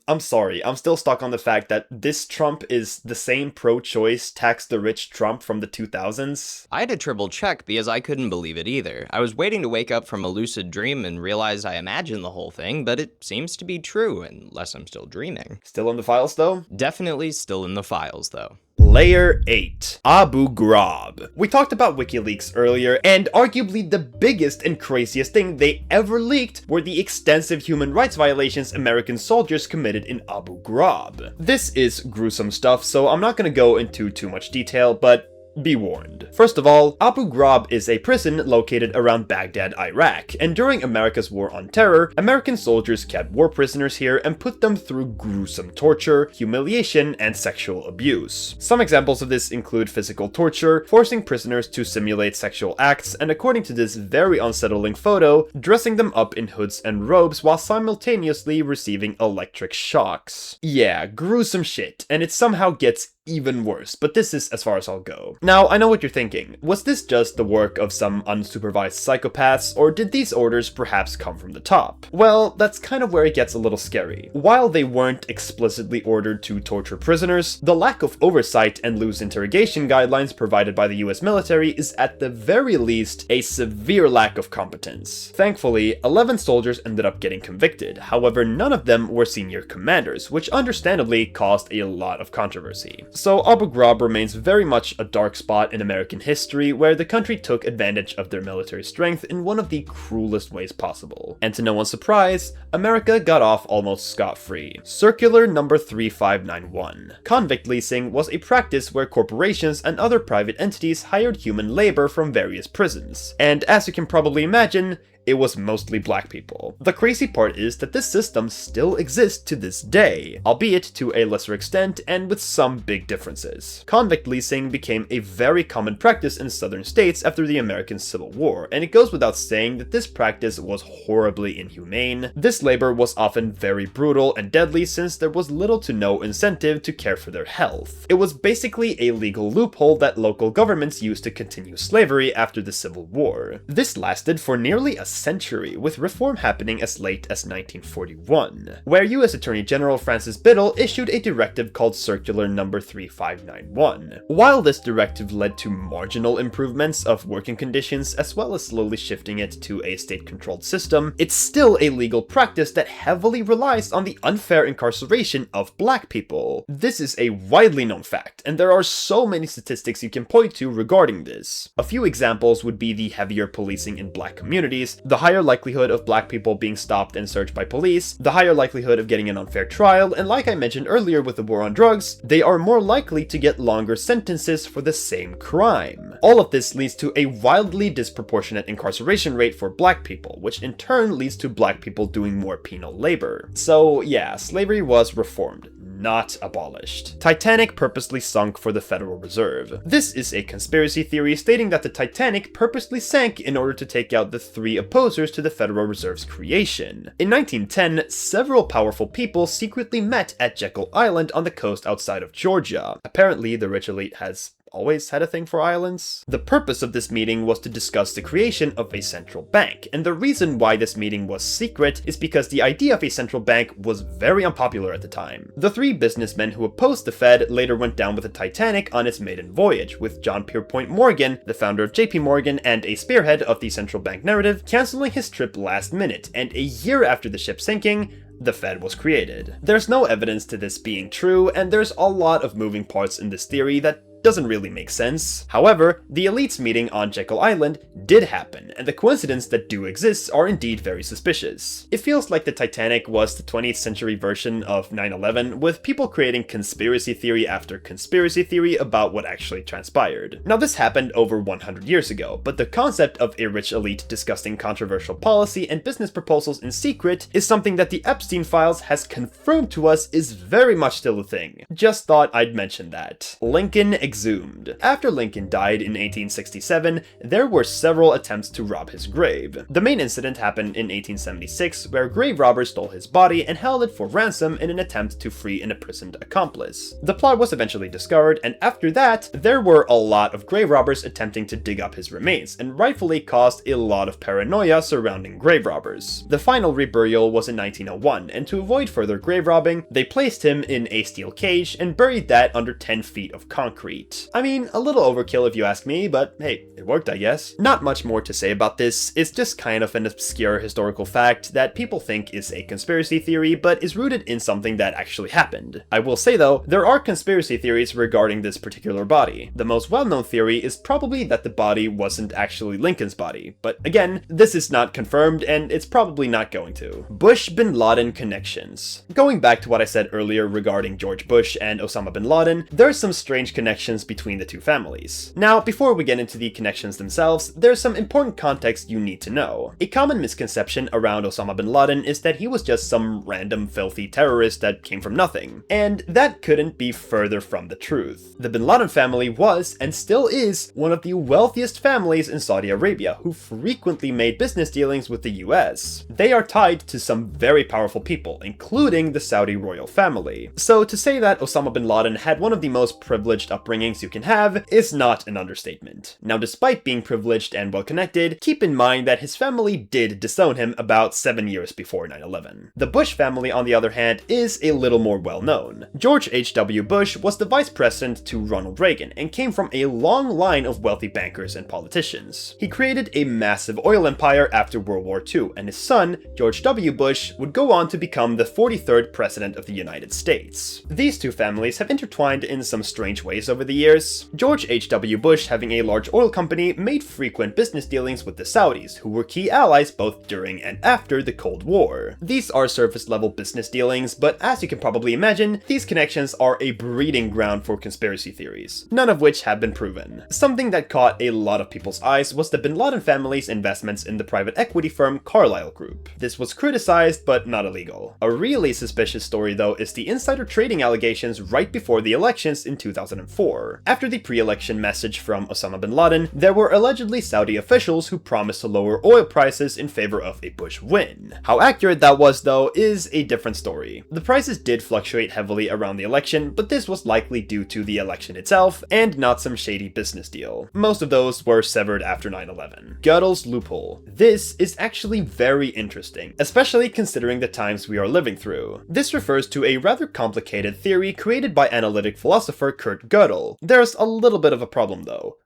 I'm sorry, I'm still stuck on the fact that this Trump is the same pro-choice tax-the-rich Trump from the 2000s. I had to triple check because I couldn't believe it either. I was waiting to wake up from a lucid dream and realize I imagined the whole thing, but it seems to be true, unless I'm still dreaming. Still in the files, though? Definitely still in the files, though. Layer 8. Abu Ghraib. We talked about WikiLeaks earlier, and arguably the biggest and craziest thing they ever leaked were the extensive human rights violations American soldiers committed in Abu Ghraib. This is gruesome stuff, so I'm not gonna go into too much detail, but be warned. First of all, Abu Ghraib is a prison located around Baghdad, Iraq, and during America's War on Terror, American soldiers kept war prisoners here and put them through gruesome torture, humiliation, and sexual abuse. Some examples of this include physical torture, forcing prisoners to simulate sexual acts, and according to this very unsettling photo, dressing them up in hoods and robes while simultaneously receiving electric shocks. Yeah, gruesome shit, and it somehow gets even worse, but this is as far as I'll go. Now, I know what you're thinking. Was this just the work of some unsupervised psychopaths, or did these orders perhaps come from the top? Well, that's kind of where it gets a little scary. While they weren't explicitly ordered to torture prisoners, the lack of oversight and loose interrogation guidelines provided by the US military is at the very least a severe lack of competence. Thankfully, 11 soldiers ended up getting convicted, however none of them were senior commanders, which understandably caused a lot of controversy. So Abu Ghraib remains very much a dark spot in American history where the country took advantage of their military strength in one of the cruelest ways possible. And to no one's surprise, America got off almost scot-free. Circular number 3591. Convict leasing was a practice where corporations and other private entities hired human labor from various prisons. And as you can probably imagine, it was mostly black people. The crazy part is that this system still exists to this day, albeit to a lesser extent and with some big differences. Convict leasing became a very common practice in southern states after the American Civil War, and it goes without saying that this practice was horribly inhumane. This labor was often very brutal and deadly since there was little to no incentive to care for their health. It was basically a legal loophole that local governments used to continue slavery after the Civil War. This lasted for nearly a century, with reform happening as late as 1941, where U.S. Attorney General Francis Biddle issued a directive called Circular No. 3591. While this directive led to marginal improvements of working conditions as well as slowly shifting it to a state-controlled system, it's still a legal practice that heavily relies on the unfair incarceration of black people. This is a widely known fact, and there are so many statistics you can point to regarding this. A few examples would be the heavier policing in black communities, the higher likelihood of black people being stopped and searched by police, the higher likelihood of getting an unfair trial, and like I mentioned earlier with the war on drugs, they are more likely to get longer sentences for the same crime. All of this leads to a wildly disproportionate incarceration rate for black people, which in turn leads to black people doing more penal labor. So yeah, slavery was reformed, not abolished. Titanic purposely sunk for the Federal Reserve. This is a conspiracy theory stating that the Titanic purposely sank in order to take out the three opposers to the Federal Reserve's creation. In 1910, several powerful people secretly met at Jekyll Island on the coast outside of Georgia. Apparently, the rich elite has always had a thing for islands. The purpose of this meeting was to discuss the creation of a central bank, and the reason why this meeting was secret is because the idea of a central bank was very unpopular at the time. The three businessmen who opposed the Fed later went down with the Titanic on its maiden voyage, with John Pierpont Morgan, the founder of JP Morgan and a spearhead of the central bank narrative, canceling his trip last minute, and a year after the ship sinking, the Fed was created. There's no evidence to this being true, and there's a lot of moving parts in this theory that doesn't really make sense. However, the elites meeting on Jekyll Island did happen, and the coincidences that do exist are indeed very suspicious. It feels like the Titanic was the 20th century version of 9/11, with people creating conspiracy theory after conspiracy theory about what actually transpired. Now this happened over 100 years ago, but the concept of a rich elite discussing controversial policy and business proposals in secret is something that the Epstein files has confirmed to us is very much still a thing. Just thought I'd mention that. Lincoln exhumed. After Lincoln died in 1867, there were several attempts to rob his grave. The main incident happened in 1876, where grave robbers stole his body and held it for ransom in an attempt to free an imprisoned accomplice. The plot was eventually discovered, and after that, there were a lot of grave robbers attempting to dig up his remains, and rightfully caused a lot of paranoia surrounding grave robbers. The final reburial was in 1901, and to avoid further grave robbing, they placed him in a steel cage and buried that under 10 feet of concrete. I mean, a little overkill if you ask me, but hey, it worked I guess. Not much more to say about this, it's just kind of an obscure historical fact that people think is a conspiracy theory, but is rooted in something that actually happened. I will say though, there are conspiracy theories regarding this particular body. The most well-known theory is probably that the body wasn't actually Lincoln's body, but again, this is not confirmed and it's probably not going to. Bush-Bin Laden connections. Going back to what I said earlier regarding George Bush and Osama bin Laden, there's some strange connections between the two families. Now, before we get into the connections themselves, there's some important context you need to know. A common misconception around Osama bin Laden is that he was just some random filthy terrorist that came from nothing, and that couldn't be further from the truth. The bin Laden family was, and still is, one of the wealthiest families in Saudi Arabia, who frequently made business dealings with the US. They are tied to some very powerful people, including the Saudi royal family. So to say that Osama bin Laden had one of the most privileged upbringings you can have is not an understatement. Now, despite being privileged and well-connected, keep in mind that his family did disown him about 7 years before 9/11. The Bush family, on the other hand, is a little more well-known. George H.W. Bush was the vice president to Ronald Reagan and came from a long line of wealthy bankers and politicians. He created a massive oil empire after World War II, and his son, George W. Bush, would go on to become the 43rd president of the United States. These two families have intertwined in some strange ways over the years. George H.W. Bush, having a large oil company, made frequent business dealings with the Saudis, who were key allies both during and after the Cold War. These are surface-level business dealings, but as you can probably imagine, these connections are a breeding ground for conspiracy theories, none of which have been proven. Something that caught a lot of people's eyes was the bin Laden family's investments in the private equity firm Carlyle Group. This was criticized, but not illegal. A really suspicious story, though, is the insider trading allegations right before the elections in 2004. After the pre-election message from Osama bin Laden, there were allegedly Saudi officials who promised to lower oil prices in favor of a Bush win. How accurate that was, though, is a different story. The prices did fluctuate heavily around the election, but this was likely due to the election itself, and not some shady business deal. Most of those were severed after 9/11. Gödel's loophole. This is actually very interesting, especially considering the times we are living through. This refers to a rather complicated theory created by analytic philosopher Kurt Gödel. There's a little bit of a problem though.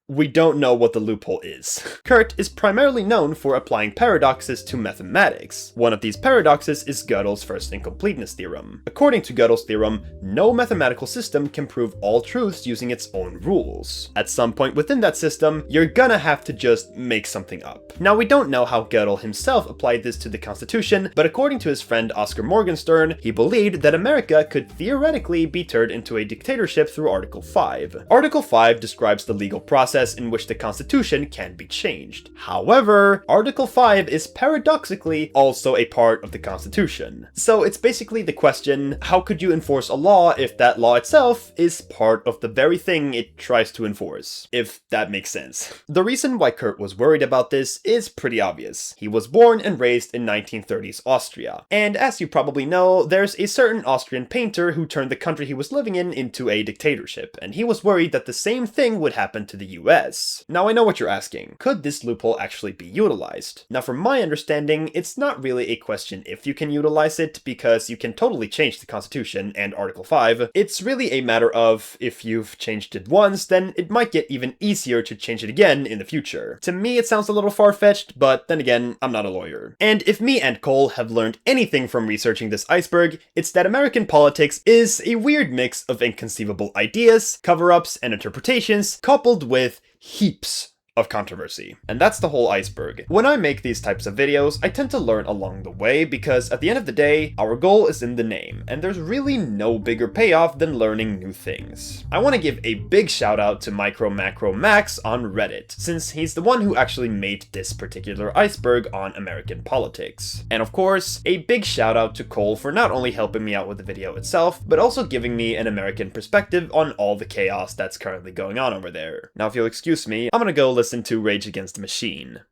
We don't know what the loophole is. Kurt is primarily known for applying paradoxes to mathematics. One of these paradoxes is Gödel's first incompleteness theorem. According to Gödel's theorem, no mathematical system can prove all truths using its own rules. At some point within that system, you're gonna have to just make something up. Now, we don't know how Gödel himself applied this to the Constitution, but according to his friend Oscar Morgenstern, he believed that America could theoretically be turned into a dictatorship through Article 5. Article 5 describes the legal process in which the Constitution can be changed. However, Article 5 is paradoxically also a part of the Constitution. So it's basically the question, how could you enforce a law if that law itself is part of the very thing it tries to enforce? If that makes sense. The reason why Kurt was worried about this is pretty obvious. He was born and raised in 1930s Austria. And as you probably know, there's a certain Austrian painter who turned the country he was living in into a dictatorship, and he was worried that the same thing would happen to the US. Now I know what you're asking. Could this loophole actually be utilized? Now from my understanding, it's not really a question if you can utilize it, because you can totally change the Constitution and Article 5. It's really a matter of, if you've changed it once, then it might get even easier to change it again in the future. To me it sounds a little far-fetched, but then again, I'm not a lawyer. And if me and Cole have learned anything from researching this iceberg, it's that American politics is a weird mix of inconceivable ideas, cover-ups, and interpretations, coupled with heaps of controversy. And that's the whole iceberg. When I make these types of videos, I tend to learn along the way because at the end of the day, our goal is in the name, and there's really no bigger payoff than learning new things. I want to give a big shout out to Micro Macro Max on Reddit, since he's the one who actually made this particular iceberg on American politics. And of course, a big shout out to Cole for not only helping me out with the video itself, but also giving me an American perspective on all the chaos that's currently going on over there. Now if you'll excuse me, I'm gonna go listen to Rage Against the Machine.